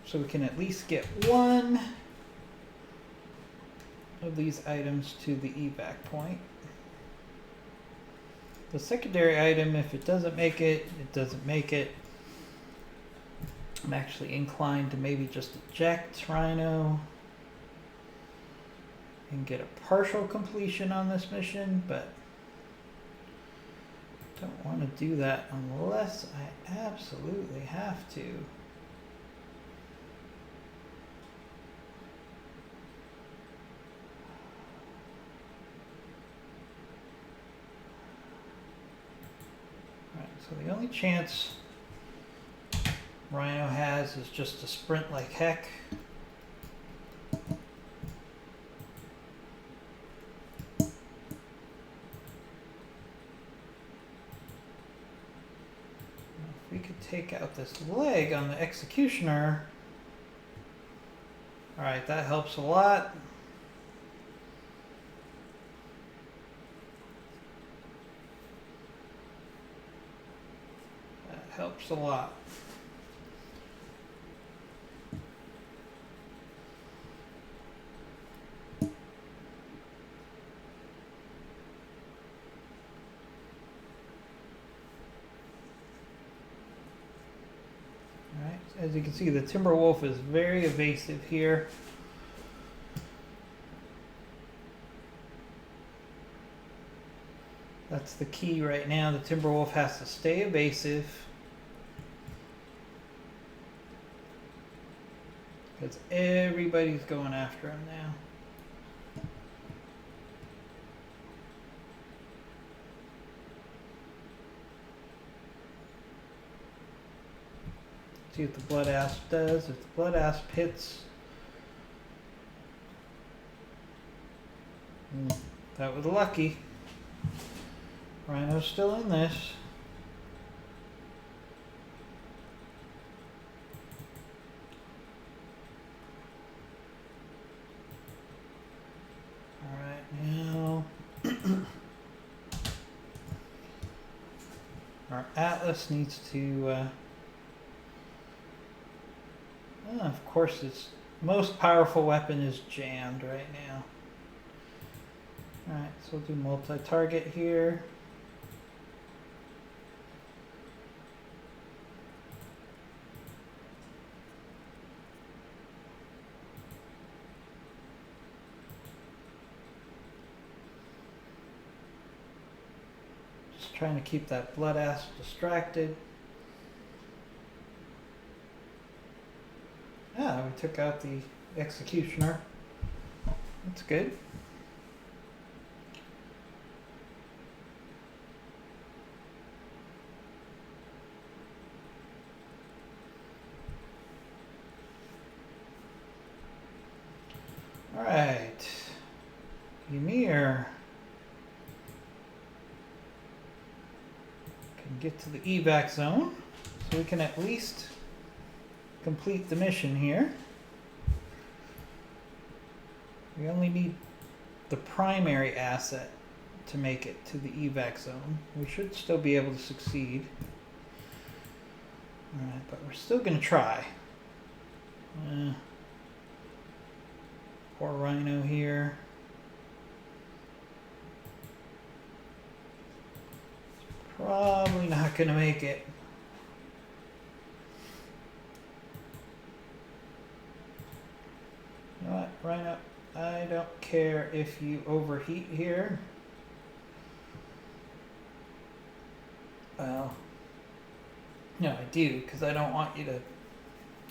so we can at least get one of these items to the evac point. The secondary item, if it doesn't make it, it doesn't make it. I'm actually inclined to maybe just eject Rhino and get a partial completion on this mission, but don't want to do that unless I absolutely have to. Alright, so the only chance Rhino has is just to sprint like heck. Take out this leg on the executioner. Alright, that helps a lot. That helps a lot. As you can see, the Timberwolf is very evasive here. That's the key right now. The Timberwolf has to stay evasive, because everybody's going after him now. See what the Blood Asp does. If the Blood Asp hits, that was lucky. Rhino's still in this. Alright, now our Atlas needs to of course, its most powerful weapon is jammed right now. Alright, so we'll do multi-target here. Just trying to keep that Blood Asp distracted. Yeah, we took out the executioner. That's good. All right, Ymir can get to the evac zone, so we can at least complete the mission here. We only need the primary asset to make it to the evac zone. We should still be able to succeed. Alright, but we're still going to try. Poor Rhino here. Probably not going to make it. You know what, Rhino, I don't care if you overheat here. Well, no, I do, because I don't want you to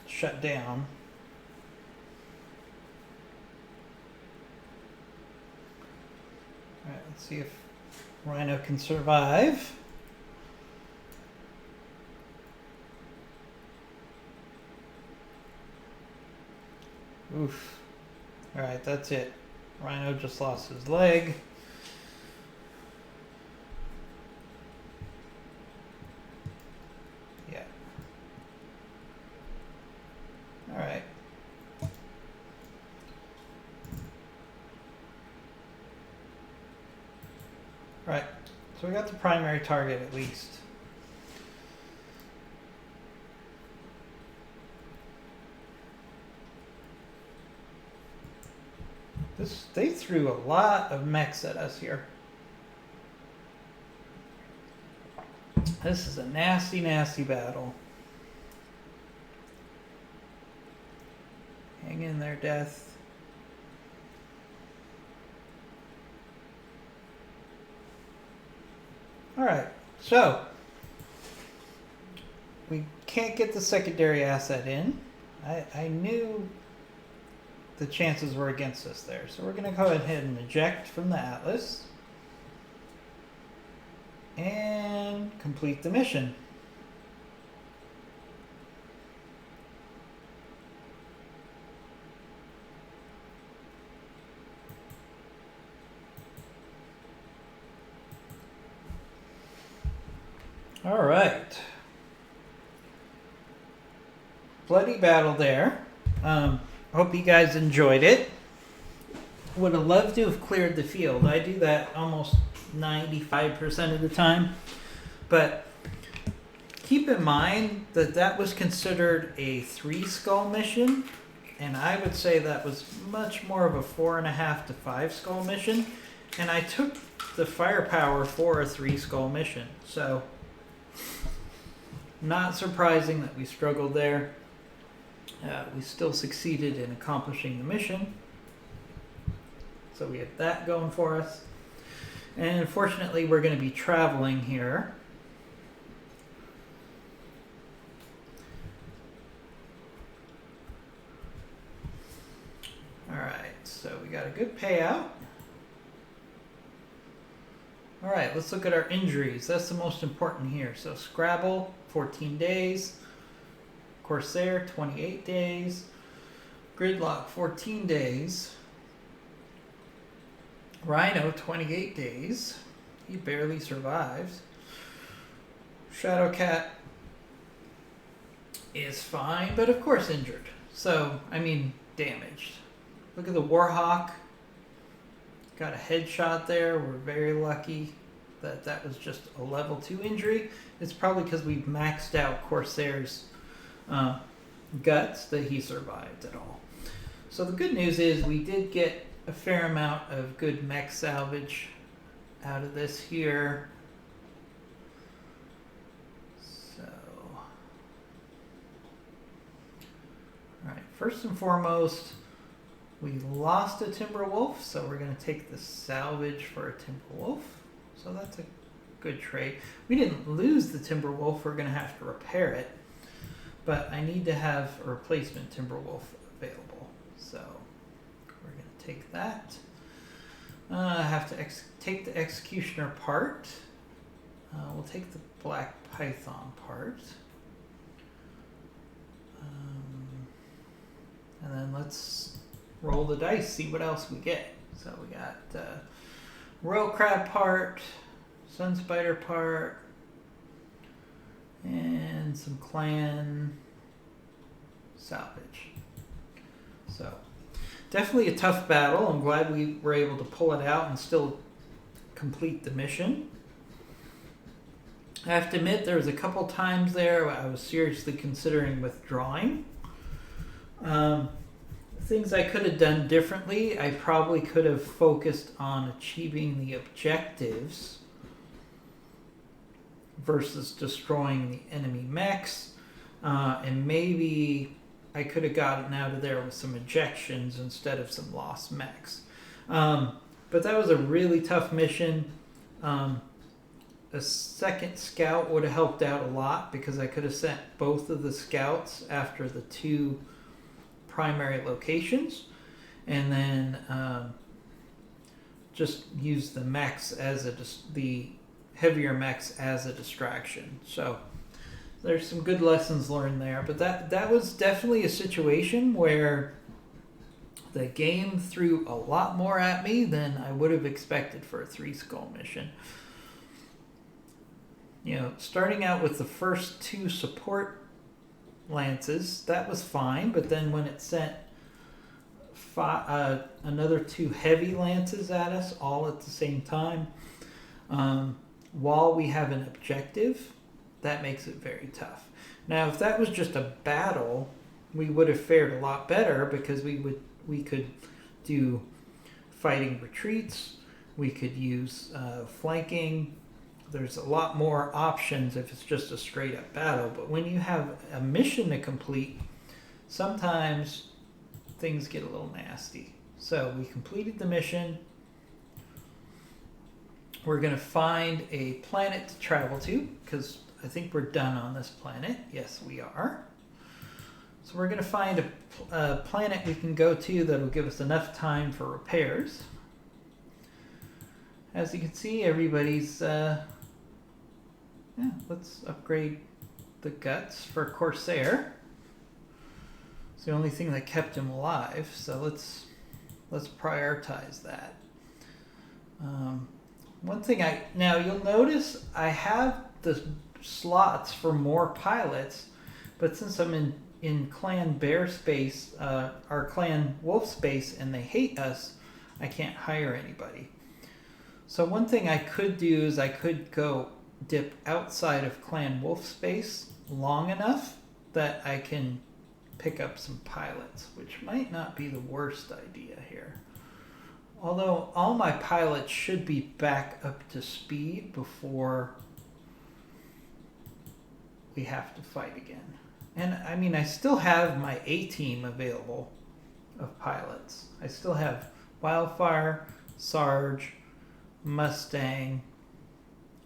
shut down. Alright, let's see if Rhino can survive. Oof. Alright, that's it. Rhino just lost his leg. Yeah. Alright. Right. So we got the primary target at least. They threw a lot of mechs at us here. This is a nasty, nasty battle. Hang in there, Death. Alright, so we can't get the secondary asset in. I knew the chances were against us there. So we're going to go ahead and eject from the Atlas and complete the mission. All right. Bloody battle there. Hope you guys enjoyed it. Would have loved to have cleared the field. I do that almost 95% of the time. But keep in mind that that was considered a 3-skull mission. And I would say that was much more of a 4.5 to 5-skull mission. And I took the firepower for a 3-skull mission. So, not surprising that we struggled there. We still succeeded in accomplishing the mission. So we have that going for us. And unfortunately, we're going to be traveling here. Alright, so we got a good payout. Alright, let's look at our injuries. That's the most important here. So Scrabble, 14 days. Corsair, 28 days. Gridlock, 14 days. Rhino, 28 days. He barely survives. Shadowcat is fine, but of course injured. So, I mean, damaged. Look at the Warhawk. Got a headshot there. We're very lucky that that was just a level 2 injury. It's probably because we maxed out Corsair's guts that he survived at all. So the good news is we did get a fair amount of good mech salvage out of this here. So, alright, first and foremost, we lost a Timberwolf, so we're going to take the salvage for a Timberwolf. So that's a good trade. We didn't lose the Timberwolf, we're going to have to repair it. But I need to have a replacement Timberwolf available. So we're going to take that. I have to take the Executioner part. We'll take the Black Python part. And then let's roll the dice, see what else we get. So we got Royal Crab part, Sun Spider part, and some clan salvage. So definitely a tough battle. I'm glad we were able to pull it out and still complete the mission. I have to admit there was a couple times there I was seriously considering withdrawing. Things I could have done differently, I probably could have focused on achieving the objectives versus destroying the enemy mechs, and maybe I could have gotten out of there with some ejections instead of some lost mechs. But that was a really tough mission. A second scout would have helped out a lot because I could have sent both of the scouts after the 2 primary locations, and then just use the mechs as the heavier mechs as a distraction. So there's some good lessons learned there. But that was definitely a situation where the game threw a lot more at me than I would have expected for a 3 skull mission. You know, starting out with the first 2 support lances, that was fine, but then when it sent another 2 heavy lances at us all at the same time, while we have an objective, that makes it very tough. Now, if that was just a battle, we would have fared a lot better because we could do fighting retreats, we could use flanking. There's a lot more options if it's just a straight up battle. But when you have a mission to complete, sometimes things get a little nasty. So we completed the mission. We're going to find a planet to travel to because I think we're done on this planet. Yes, we are. So we're going to find a planet we can go to that will give us enough time for repairs. As you can see, everybody's... let's upgrade the guts for Corsair. It's the only thing that kept him alive, so let's prioritize that. One thing now you'll notice I have the slots for more pilots, but since I'm in Clan Bear space, our Clan Wolf space, and they hate us, I can't hire anybody. So one thing I could do is I could go dip outside of Clan Wolf space long enough that I can pick up some pilots, which might not be the worst idea here. Although all my pilots should be back up to speed before we have to fight again. And I mean, I still have my A-team available of pilots. I still have Wildfire, Sarge, Mustang,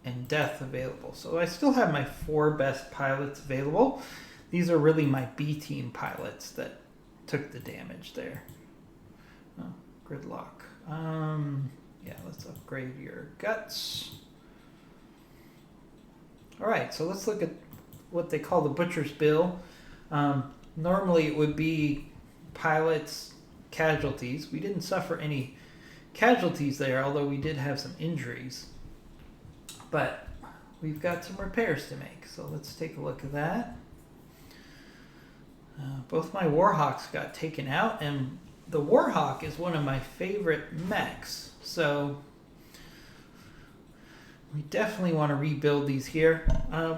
and Death available. So I still have my 4 best pilots available. These are really my B-team pilots that took the damage there. Oh, gridlock. Yeah, let's upgrade your guts. Alright, so let's look at what they call the Butcher's Bill. Normally it would be pilots, casualties. We didn't suffer any casualties there, although we did have some injuries. But we've got some repairs to make, so let's take a look at that. Both my Warhawks got taken out, and the Warhawk is one of my favorite mechs, so we definitely want to rebuild these here.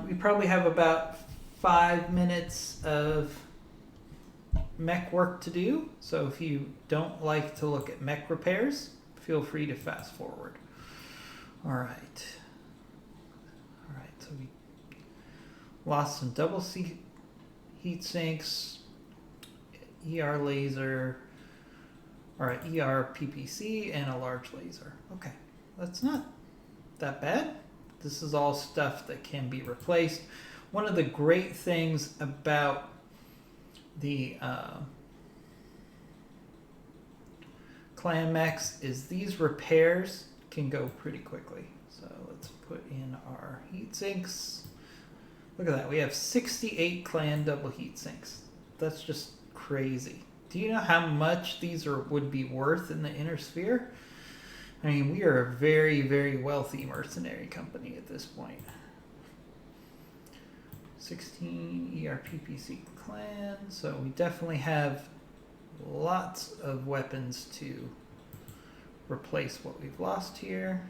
We probably have about 5 minutes of mech work to do, so if you don't like to look at mech repairs, feel free to fast forward. Alright, so we lost some double heat sinks, ER laser, or ER PPC, and a large laser. Okay, that's not that bad. This is all stuff that can be replaced. One of the great things about the clan mechs is these repairs can go pretty quickly. So let's put in our heat sinks. Look at that, we have 68 clan double heat sinks. That's just crazy. Do you know how much these would be worth in the inner sphere? I mean, we are a very, very wealthy mercenary company at this point. 16 ERPPC clan, so we definitely have lots of weapons to replace what we've lost here.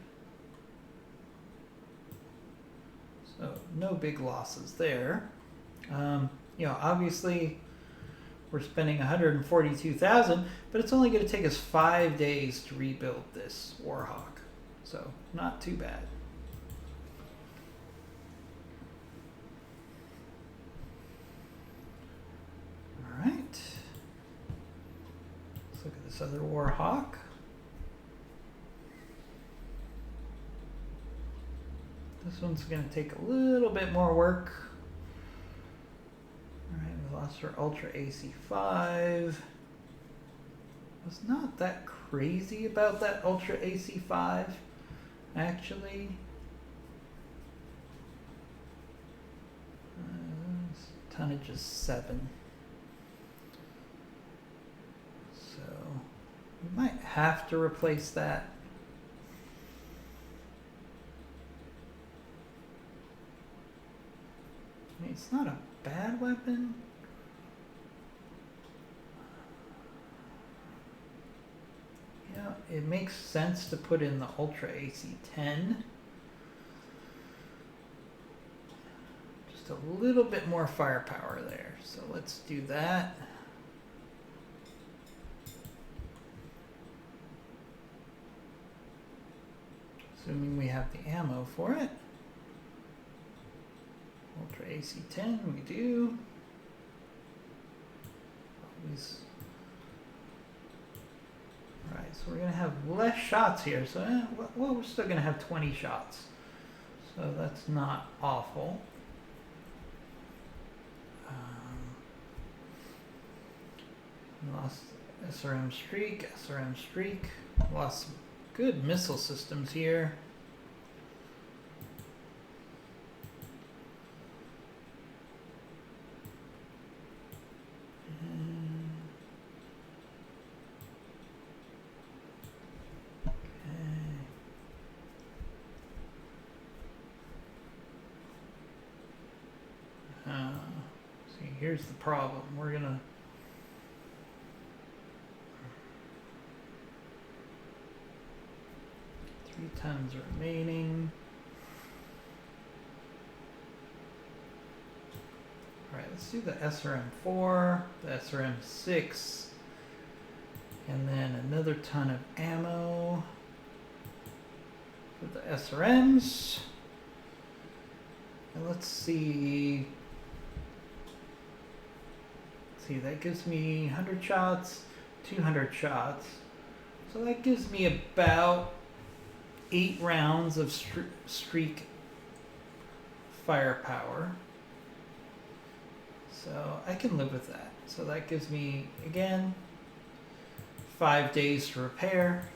So no big losses there. You know, obviously we're spending 142,000, but it's only going to take us 5 days to rebuild this Warhawk, so not too bad. All right, let's look at this other Warhawk. This one's going to take a little bit more work. Alright, we lost our Ultra AC5. Was not that crazy about that Ultra AC5, actually. Tonnage is 7. So we might have to replace that. I mean, it's not a bad weapon. Yeah, it makes sense to put in the Ultra AC10. Just a little bit more firepower there. So let's do that. Assuming we have the ammo for it. Ultra AC10, we do. Always. Alright, so we're going to have less shots here. So, well, we're still going to have 20 shots. So that's not awful. Lost SRM streak, SRM streak. Lost some good missile systems here. See, here's the problem. We're gonna three tons remaining. Alright, let's do the SRM4, the SRM6, and then another ton of ammo for the SRMs. And let's see. See, that gives me 100 shots, 200 shots. So that gives me about 8 rounds of streak firepower. So I can live with that. So that gives me, again, 5 days to repair.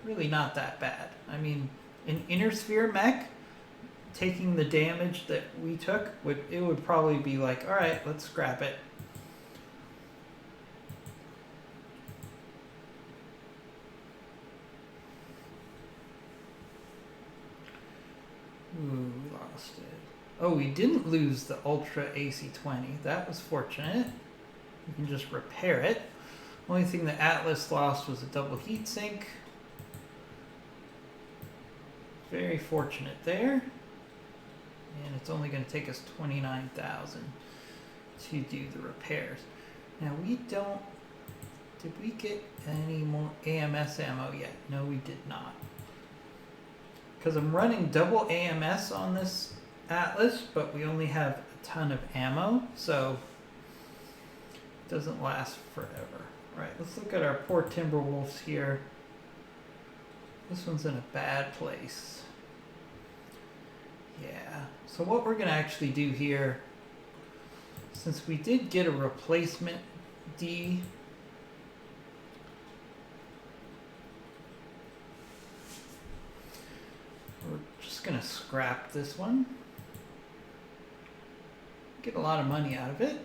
Really not that bad. I mean, an inner sphere mech, taking the damage that we took, it would probably be like, all right, let's scrap it. Ooh, we lost it. Oh, we didn't lose the Ultra AC20. That was fortunate. We can just repair it. Only thing the Atlas lost was a double heatsink. Very fortunate there. And it's only going to take us 29,000 to do the repairs. Now we don't... Did we get any more AMS ammo yet? No, we did not. Because I'm running double AMS on this Atlas, but we only have a ton of ammo, so it doesn't last forever. Alright, let's look at our poor Timberwolves here. This one's in a bad place. Yeah, so what we're going to actually do here, since we did get a replacement D, we're just going to scrap this one. Get a lot of money out of it.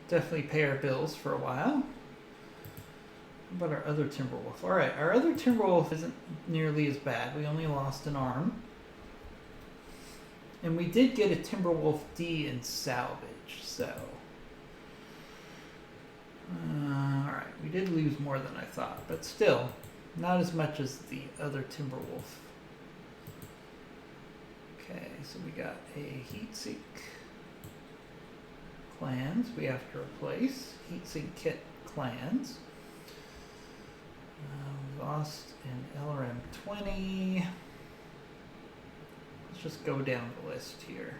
Definitely pay our bills for a while. What about our other Timberwolf? Alright, our other Timberwolf isn't nearly as bad. We only lost an arm. And we did get a Timberwolf D in salvage, so... alright, we did lose more than I thought, but still, not as much as the other Timberwolf. Okay, so we got a heatsink clans we have to replace. Heatsink kit clans. We lost an LRM-20. Let's just go down the list here.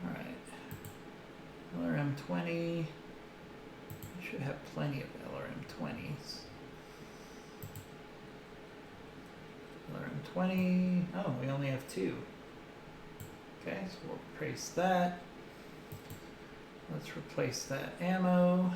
Alright. LRM-20. We should have plenty of LRM-20s. 20. Oh, we only have 2. Okay, so we'll replace that. Let's replace that ammo.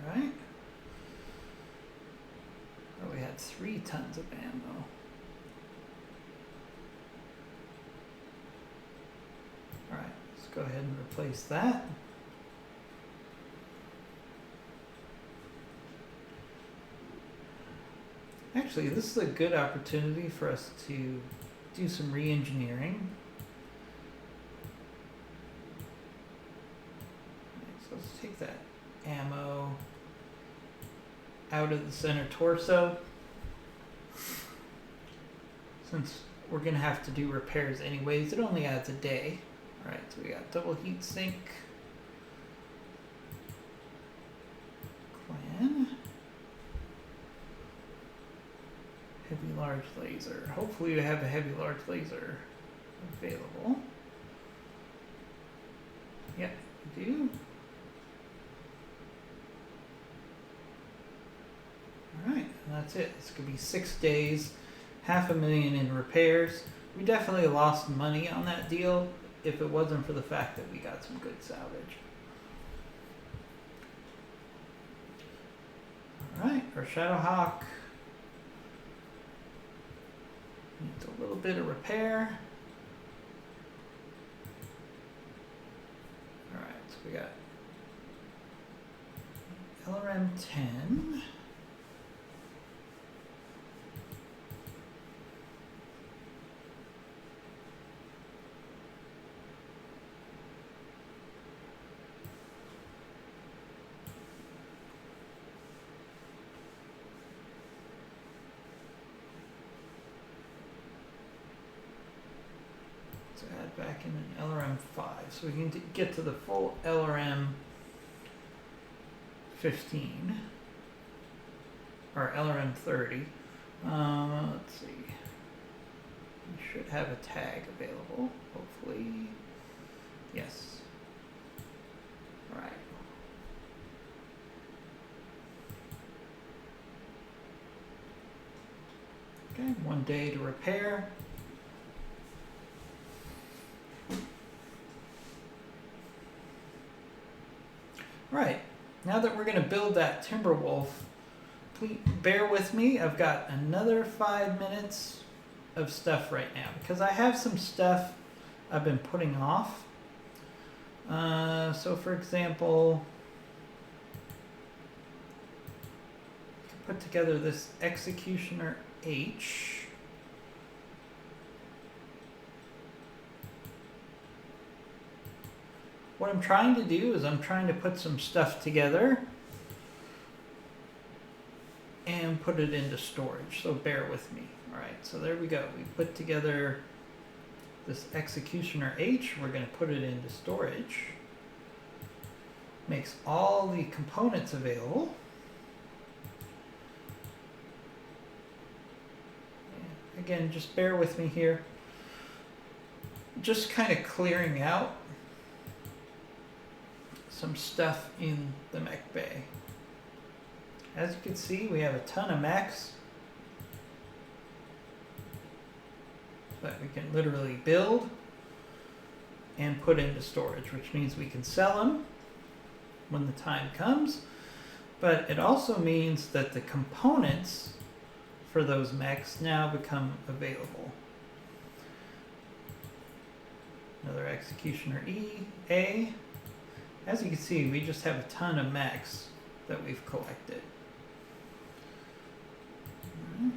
Alright. Oh, we had 3 tons of ammo. Alright, let's go ahead and replace that. Actually, this is a good opportunity for us to do some re-engineering. So let's take that ammo out of the center torso. Since we're going to have to do repairs anyways, it only adds a day. Alright, so we got double heat sink. Clan. Heavy large laser. Hopefully you have a heavy large laser available. Yep, you do. Alright, and that's it. It's going to be 6 days, $500,000 in repairs. We definitely lost money on that deal if it wasn't for the fact that we got some good salvage. Alright, our Shadowhawk needs a little bit of repair. Alright, so we got LRM 10. Add back in an LRM 5 so we can get to the full LRM 15 or LRM 30. Let's see. We should have a tag available, hopefully. Yes. Alright. Okay, 1 day to repair. Right, now that we're going to build that Timberwolf, please bear with me. I've got another 5 minutes of stuff right now because I have some stuff I've been putting off. So for example, I can put together this Executioner H. What I'm trying to do is I'm trying to put some stuff together and put it into storage, so bear with me. Alright, so there we go. We put together this Executioner H. We're going to put it into storage. Makes all the components available. And again, just bear with me here. Just kind of clearing out some stuff in the mech bay. As you can see, we have a ton of mechs that we can literally build and put into storage, which means we can sell them when the time comes, but it also means that the components for those mechs now become available. Another Executioner A. As you can see, we just have a ton of mechs that we've collected. Right.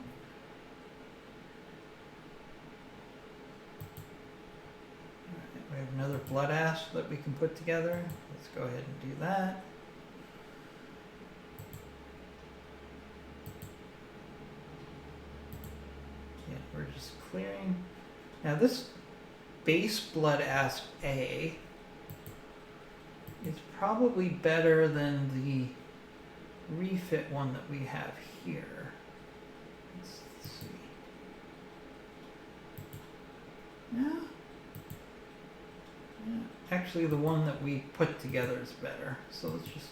We have another Blood Ash that we can put together. Let's go ahead and do that. Yeah, we're just clearing. Now this base Blood Asp A is probably better than the refit one that we have here. Let's see. Actually, the one that we put together is better. So let's just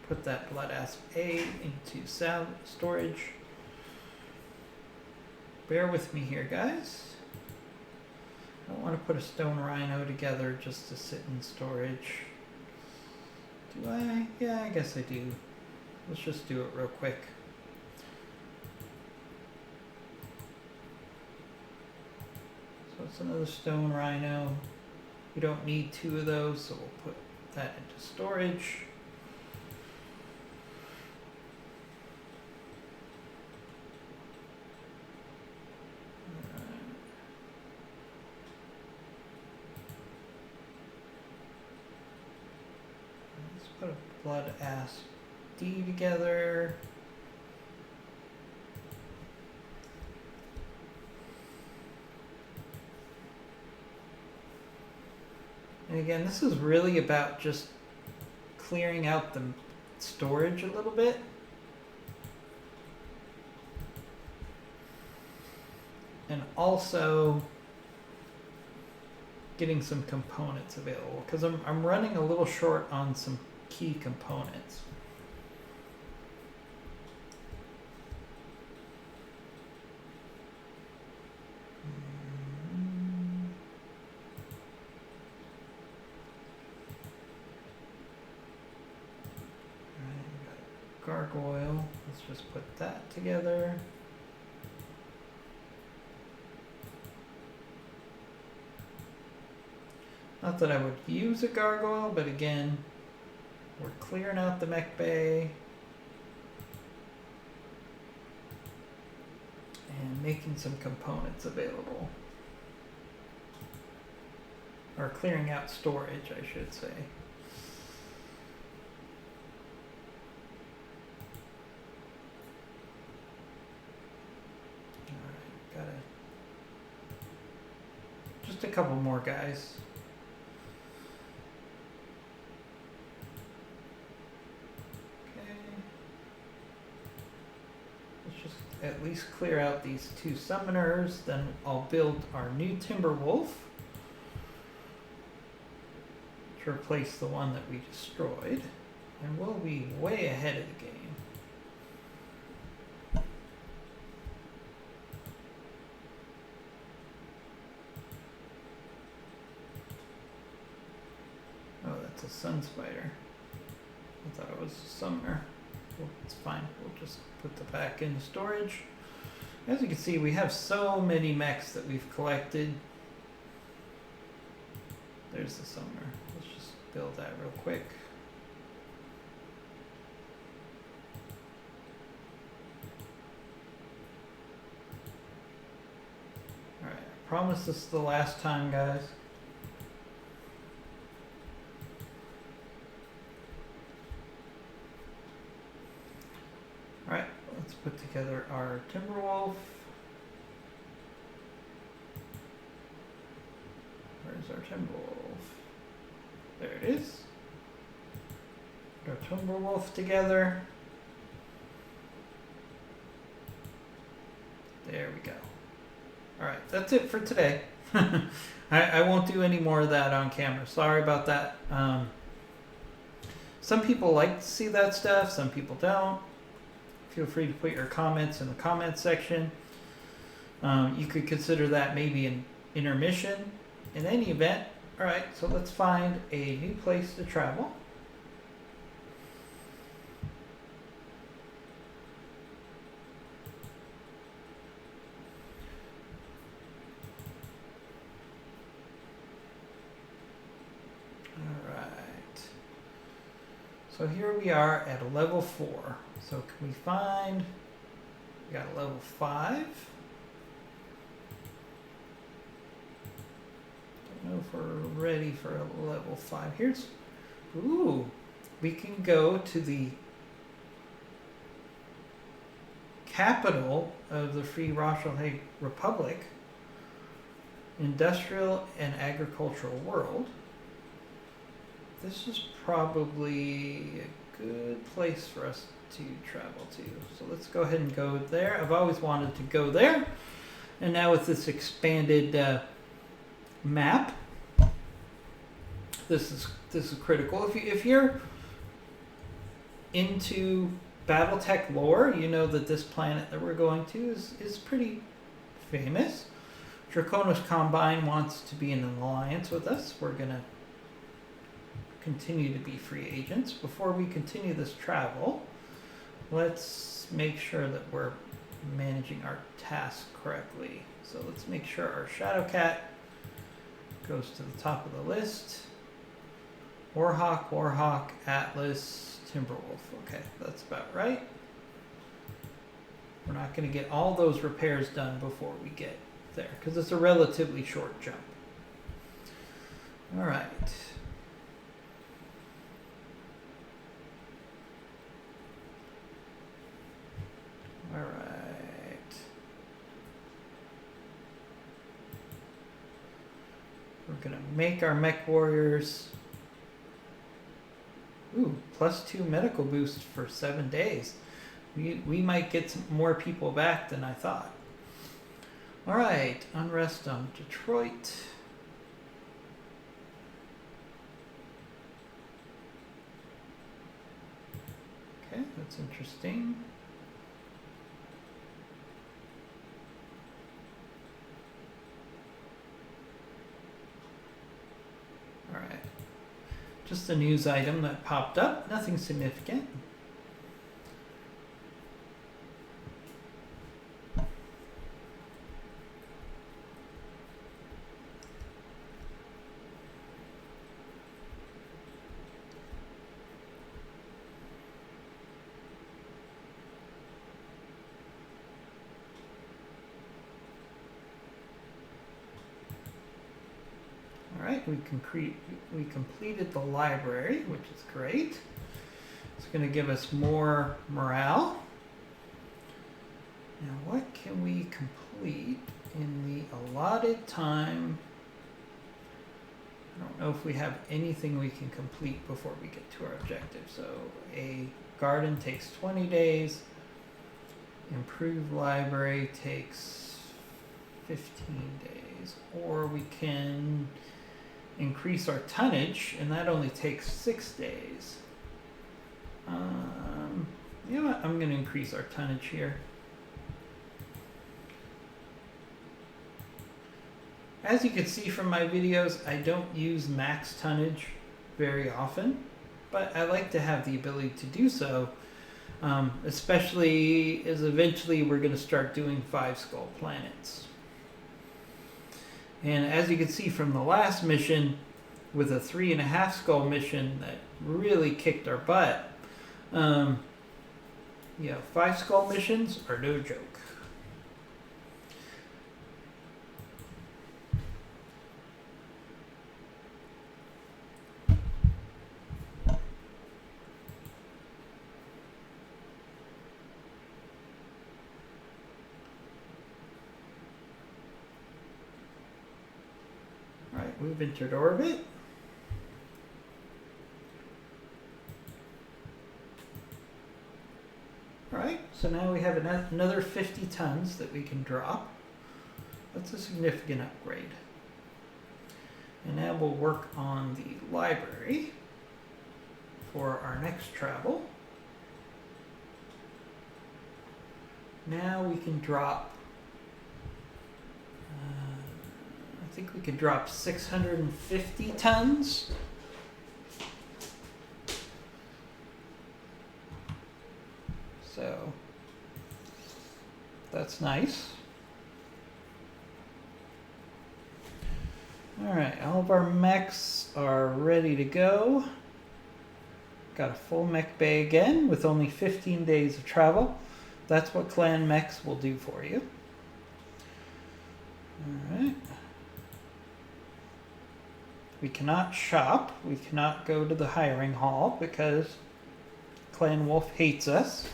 put that blood asp A into storage. Bear with me here, guys. I don't want to put a stone rhino together just to sit in storage. Do I? Yeah, I guess I do. Let's just do it real quick. So it's another stone rhino. We don't need 2 of those, so we'll put that into storage. Let's put a blood asp D together. And again, this is really about just clearing out the storage a little bit. And also getting some components available, because I'm running a little short on some key components. Gargoyle, let's just put that together. Not that I would use a gargoyle, but again, we're clearing out the mech bay and making some components available. Or clearing out storage, I should say. Just a couple more guys. Okay. Let's just at least clear out these 2 summoners, then I'll build our new Timber Wolf to replace the one that we destroyed, and we'll be way ahead of the game. A sun spider. I thought it was a summoner. Well, it's fine. We'll just put the pack into storage. As you can see, we have so many mechs that we've collected. There's the summoner. Let's just build that real quick. Alright, I promise this is the last time, guys. Alright, let's put together our Timberwolf. Where's our Timberwolf? There it is. Put our Timberwolf together. There we go. Alright, that's it for today. I won't do any more of that on camera. Sorry about that. Some people like to see that stuff, some people don't. Feel free to put your comments in the comments section. You could consider that maybe an intermission. In any event, alright, so let's find a new place to travel. Alright. So here we are at a level 4. So can we find, we got a level 5. Don't know if we're ready for a level 5. Here's, ooh, we can go to the capital of the Free Rothschild Republic, industrial and agricultural world. This is probably a good place for us to travel to. So let's go ahead and go there. I've always wanted to go there. And now with this expanded map, this is critical. If you're into Battletech lore, you know that this planet that we're going to is pretty famous. Draconis Combine wants to be in an alliance with us. We're gonna continue to be free agents. Before we continue this travel, let's make sure that we're managing our tasks correctly. So let's make sure our Shadowcat goes to the top of the list. Warhawk, Atlas, Timberwolf. Okay, that's about right. We're not going to get all those repairs done before we get there because it's a relatively short jump. All right. All right. We're going to make our mech warriors. Ooh, +2 medical boost for 7 days. We might get some more people back than I thought. All right, unrest on Detroit. Okay, that's interesting. All right, just a news item that popped up, nothing significant. We completed the library, which is great. It's going to give us more morale. Now, what can we complete in the allotted time? I don't know if we have anything we can complete before we get to our objective. So a garden takes 20 days. Improved library takes 15 days. Or we can increase our tonnage, and that only takes 6 days. You know what? I'm going to increase our tonnage here. As you can see from my videos, I don't use max tonnage very often, but I like to have the ability to do so, especially as eventually we're going to start doing 5 skull planets. And as you can see from the last mission, with a 3.5 skull mission that really kicked our butt, 5 skull missions are no joke. We've entered orbit. Alright, so now we have another 50 tons that we can drop. That's a significant upgrade. And now we'll work on the library for our next travel. Now we can drop I think we could drop 650 tons. So that's nice. All right, all of our mechs are ready to go. Got a full mech bay again with only 15 days of travel. That's what clan mechs will do for you. All right. We cannot shop. We cannot go to the hiring hall because Clan Wolf hates us.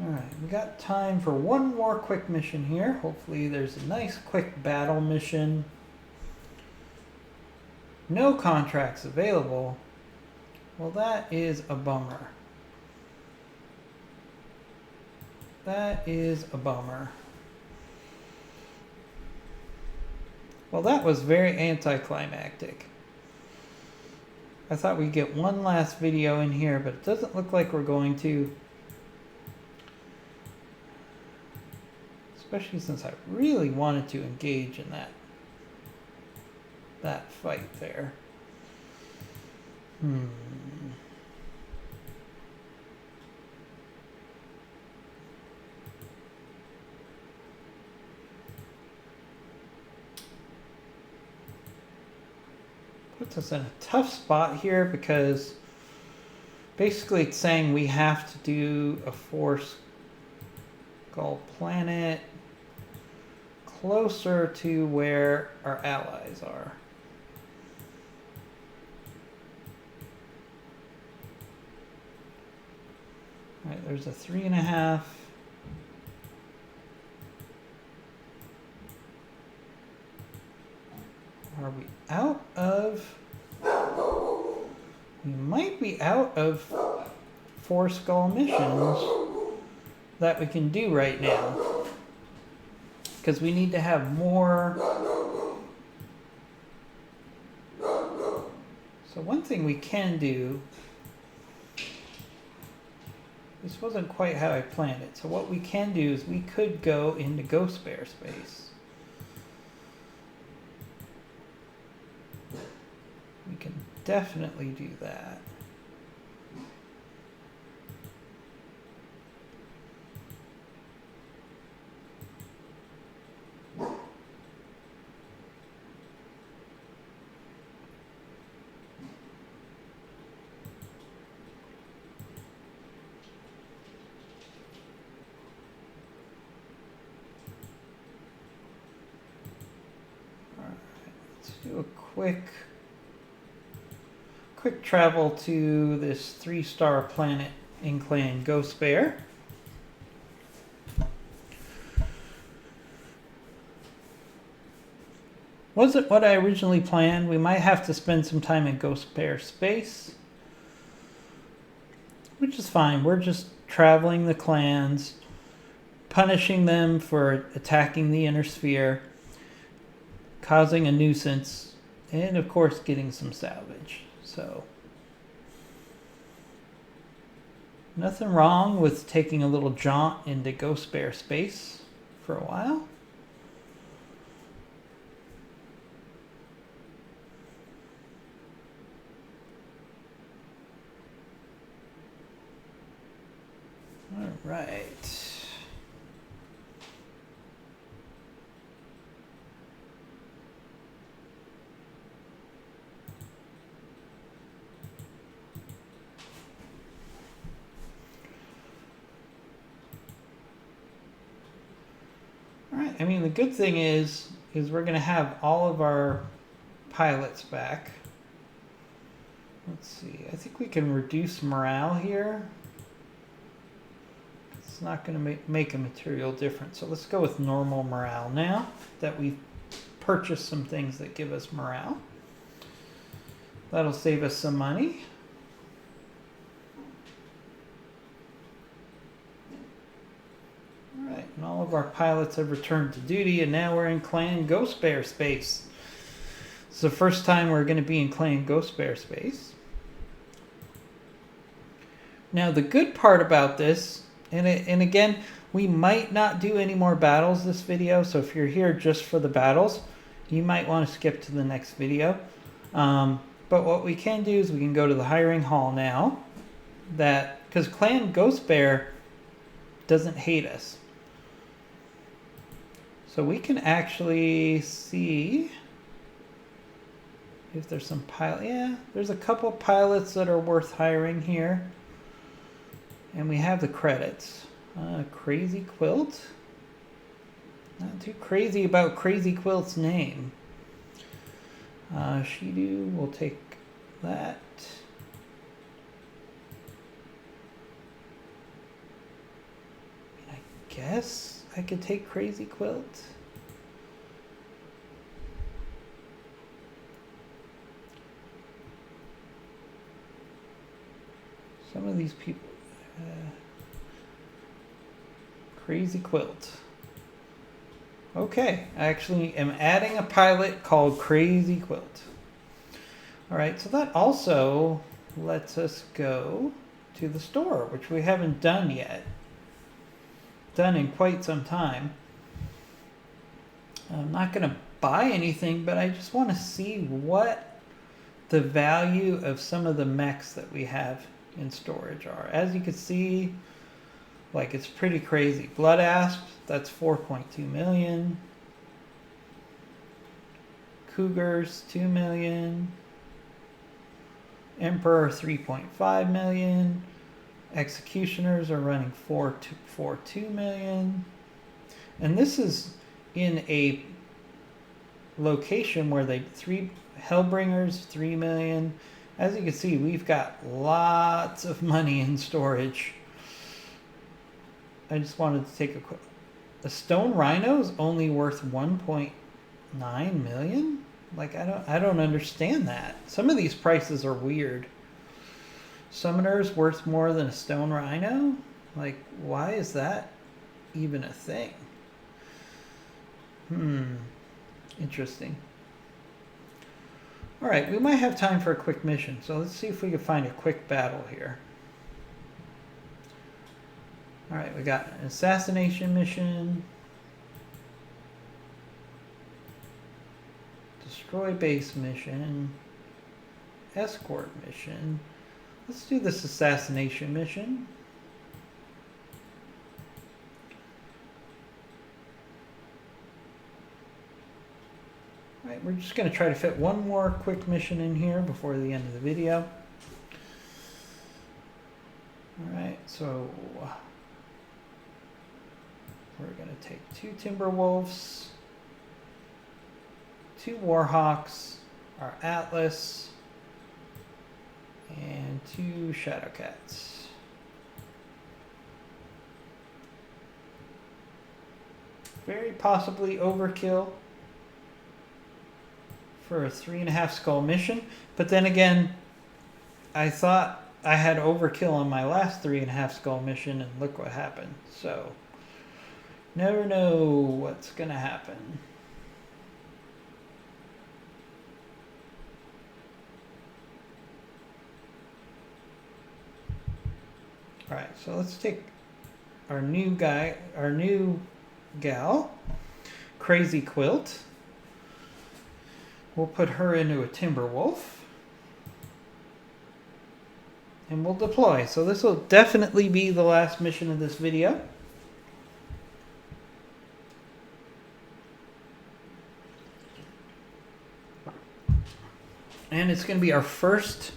Alright, we got time for one more quick mission here. Hopefully there's a nice quick battle mission. No contracts available. Well, that is a bummer. That is a bummer. Well, that was very anticlimactic. I thought we'd get one last video in here, but it doesn't look like we're going to. Especially since I really wanted to engage in that fight there. Puts us in a tough spot here because basically it's saying we have to do a force skull planet closer to where our allies are. All right, there's a 3.5. Are we out of... We might be out of 4 skull missions that we can do right now. Because we need to have more... So one thing we can do... This wasn't quite how I planned it. So what we can do is we could go into Ghost Bear space. We can definitely do that. Let's do a quick travel to this 3-star planet in Clan Ghost Bear. Wasn't what I originally planned. We might have to spend some time in Ghost Bear space, which is fine. We're just traveling the clans, punishing them for attacking the inner sphere, causing a nuisance, and of course getting some salvage. So nothing wrong with taking a little jaunt into Ghost Bear space for a while. All right. I mean, the good thing is we're going to have all of our pilots back. Let's see. I think we can reduce morale here. It's not going to make a material difference. So let's go with normal morale now that we've purchased some things that give us morale. That'll save us some money. Alright, and all of our pilots have returned to duty, and now we're in Clan Ghost Bear space. It's the first time we're going to be in Clan Ghost Bear space. Now the good part about this, and again, we might not do any more battles this video, so if you're here just for the battles, you might want to skip to the next video. But what we can do is we can go to the hiring hall now, because Clan Ghost Bear doesn't hate us. So we can actually see if there's some pilot. Yeah, there's a couple pilots that are worth hiring here. And we have the credits. Crazy Quilt. Not too crazy about Crazy Quilt's name. Shidu, we'll take that. I guess I could take Crazy Quilt. Some of these people... Crazy Quilt. Okay, I actually am adding a pilot called Crazy Quilt. All right, so that also lets us go to the store, which we haven't done yet. Done in quite some time. I'm not going to buy anything, but I just want to see what the value of some of the mechs that we have in storage are. As you can see, like, it's pretty crazy. Blood Asp, that's 4.2 million. Cougars, 2 million. Emperor, 3.5 million. Executioners are running 4.2 million. And this is in a location where Hellbringers, 3 million. As you can see, we've got lots of money in storage. I just wanted to take a Stone Rhino is only worth 1.9 million. Like, I don't understand that. Some of these prices are weird. Summoner's worth more than a Stone Rhino? Like, why is that even a thing? Interesting. All right, we might have time for a quick mission, so let's see if we can find a quick battle here. All right, we got an assassination mission. Destroy base mission. Escort mission. Let's do this assassination mission. All right, we're just going to try to fit one more quick mission in here before the end of the video. All right, so we're going to take 2 Timberwolves, 2 Warhawks, our Atlas, and 2 Shadowcats. Very possibly overkill for a 3.5 skull mission, but then again, I thought I had overkill on my last 3.5 skull mission, and look what happened. So never know what's gonna happen. All right, so let's take our new gal, Crazy Quilt. We'll put her into a Timberwolf. And we'll deploy. So this will definitely be the last mission of this video. And it's going to be our first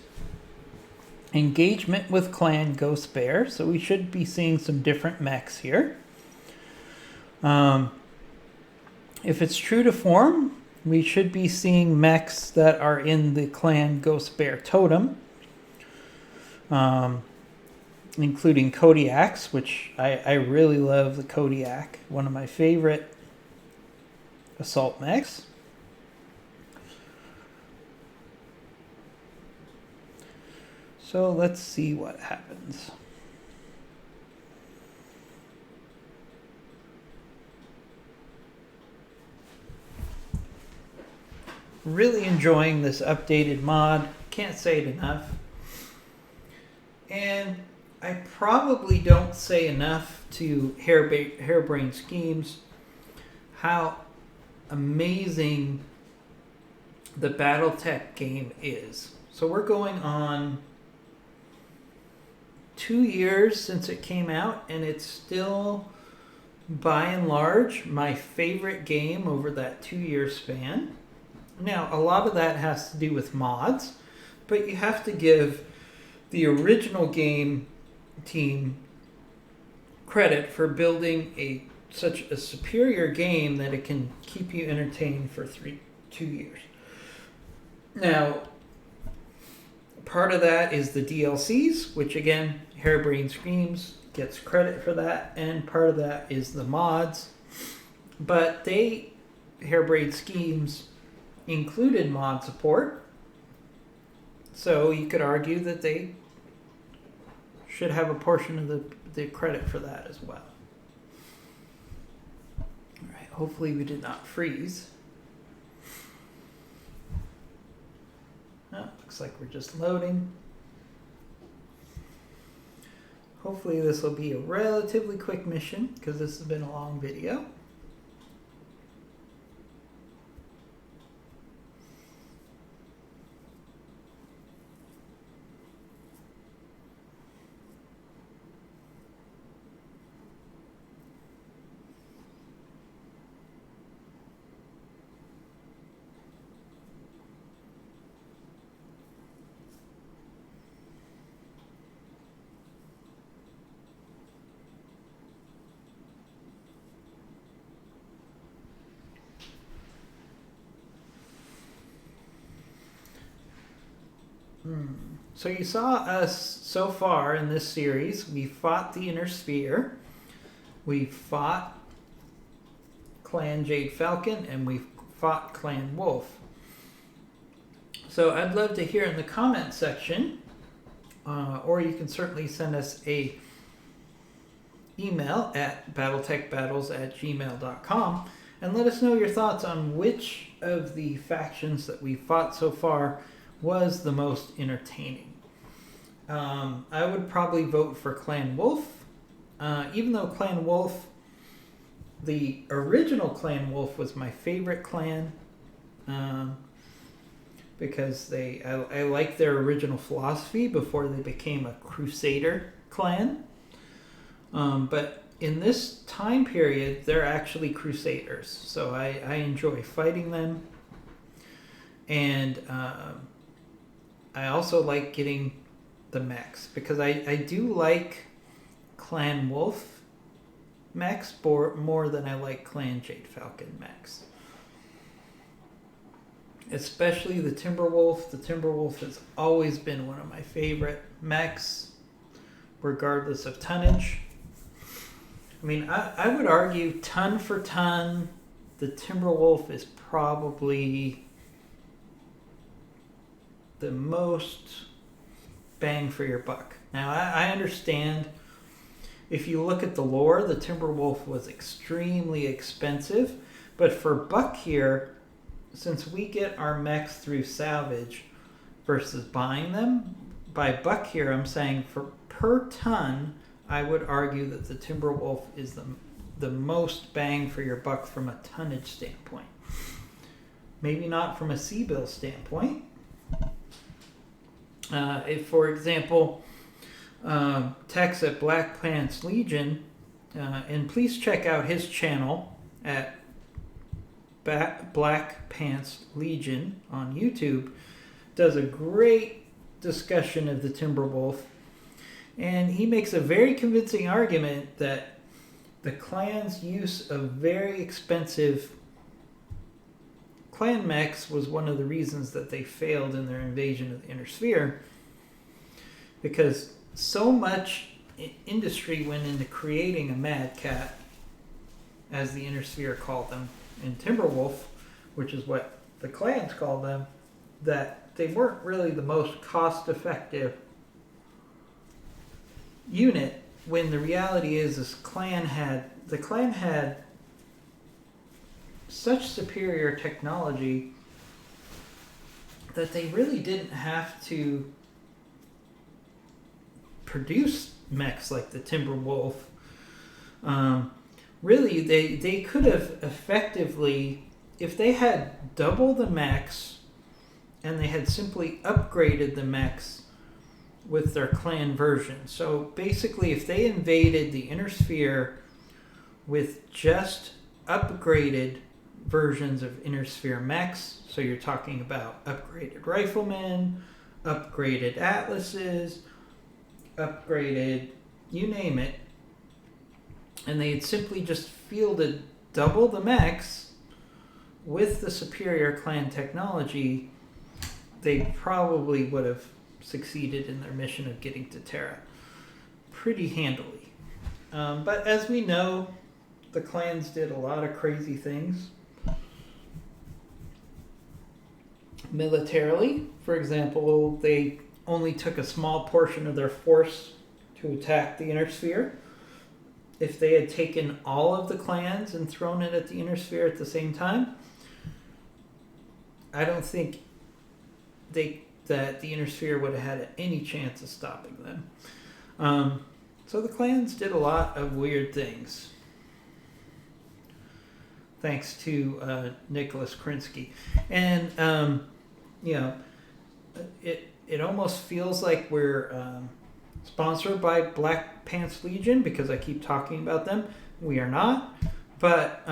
engagement with Clan Ghost Bear. So we should be seeing some different mechs here. If it's true to form, we should be seeing mechs that are in the Clan Ghost Bear totem. Including Kodiaks, which I really love the Kodiak. One of my favorite assault mechs. So let's see what happens. Really enjoying this updated mod. Can't say it enough. And I probably don't say enough to Harebrained Schemes how amazing the Battletech game is. So we're going on 2 years since it came out, and it's still, by and large, my favorite game over that 2-year span. Now, a lot of that has to do with mods, but you have to give the original game team credit for building such a superior game that it can keep you entertained for 2 years. Now, part of that is the DLCs, which again, Harebrained Schemes gets credit for that, and part of that is the mods. But Harebrained Schemes included mod support, so you could argue that they should have a portion of the credit for that as well. Hopefully we did not freeze. Oh, looks like we're just loading. Hopefully this will be a relatively quick mission because this has been a long video. So you saw us so far in this series. We fought the Inner Sphere, we fought Clan Jade Falcon, and we fought Clan Wolf. So I'd love to hear in the comment section, or you can certainly send us a email at battletechbattles@gmail.com and let us know your thoughts on which of the factions that we fought so far was the most entertaining. I would probably vote for Clan Wolf, even though Clan Wolf, the original Clan Wolf, was my favorite clan, because I like their original philosophy before they became a Crusader clan. But in this time period, they're actually Crusaders, so I enjoy fighting them, and I also like getting the mechs, because I do like Clan Wolf mechs more than I like Clan Jade Falcon mechs. Especially the Timberwolf. The Timberwolf has always been one of my favorite mechs, regardless of tonnage. I mean, I would argue ton for ton, the Timberwolf is probably the most bang for your buck. Now, I understand if you look at the lore, the Timberwolf was extremely expensive, but for buck here, since we get our mechs through salvage versus buying them, by buck here, I'm saying for per ton, I would argue that the Timberwolf is the most bang for your buck from a tonnage standpoint. Maybe not from a C-bill standpoint. If, for example, Tex at Black Pants Legion, and please check out his channel at Black Pants Legion on YouTube, does a great discussion of the Timberwolf, and he makes a very convincing argument that the clan's use of very expensive clan mechs was one of the reasons that they failed in their invasion of the Inner Sphere, because so much industry went into creating a Mad Cat, as the Inner Sphere called them, and Timberwolf, which is what the clans called them, that they weren't really the most cost-effective unit, when the reality is the clan had such superior technology that they really didn't have to produce mechs like the Timberwolf. Really, they could have effectively, if they had double the mechs and they had simply upgraded the mechs with their clan version. So basically, if they invaded the Inner Sphere with just upgraded versions of Inner Sphere mechs, so you're talking about upgraded riflemen, upgraded atlases, upgraded, you name it, and they had simply just fielded double the mechs with the superior clan technology, they probably would have succeeded in their mission of getting to Terra pretty handily. But as we know, the clans did a lot of crazy things. Militarily, for example, they only took a small portion of their force to attack the Inner Sphere. if they had taken all of the clans and thrown it at the inner sphere at the same time, I don't think that the inner sphere would have had any chance of stopping them. So the clans did a lot of weird things, thanks to Nicholas Krinsky. And it almost feels like we're sponsored by Black Pants Legion because I keep talking about them. We are not, but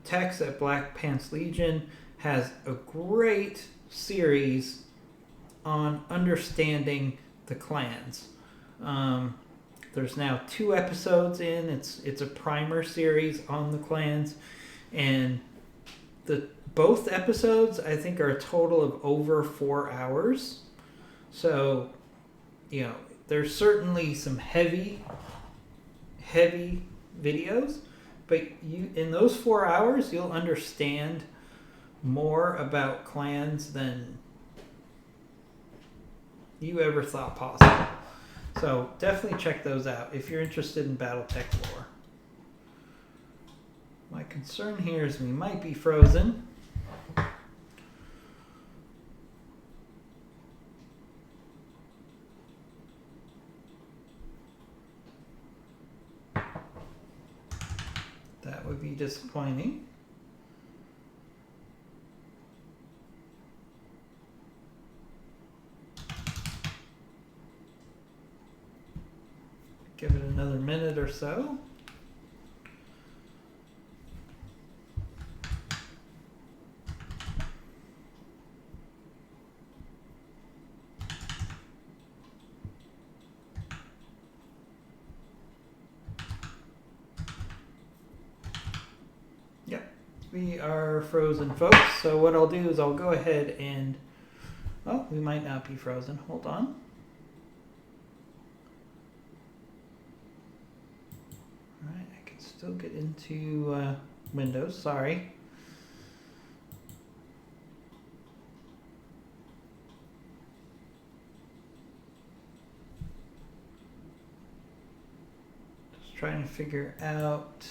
Tex at Black Pants Legion has a great series on understanding the clans. There's now 2 episodes in. It's a primer series on the clans, and both episodes I think are a total of over 4 hours. So, there's certainly some heavy videos, but in those 4 hours you'll understand more about clans than you ever thought possible. So definitely check those out if you're interested in Battletech lore. My concern here is we might be frozen. That would be disappointing. Give it another minute or so. Yep, we are frozen, folks. So what I'll do is I'll go ahead and... Oh, we might not be frozen. Hold on. Alright, I can still get into Windows. Sorry. Just trying to figure out...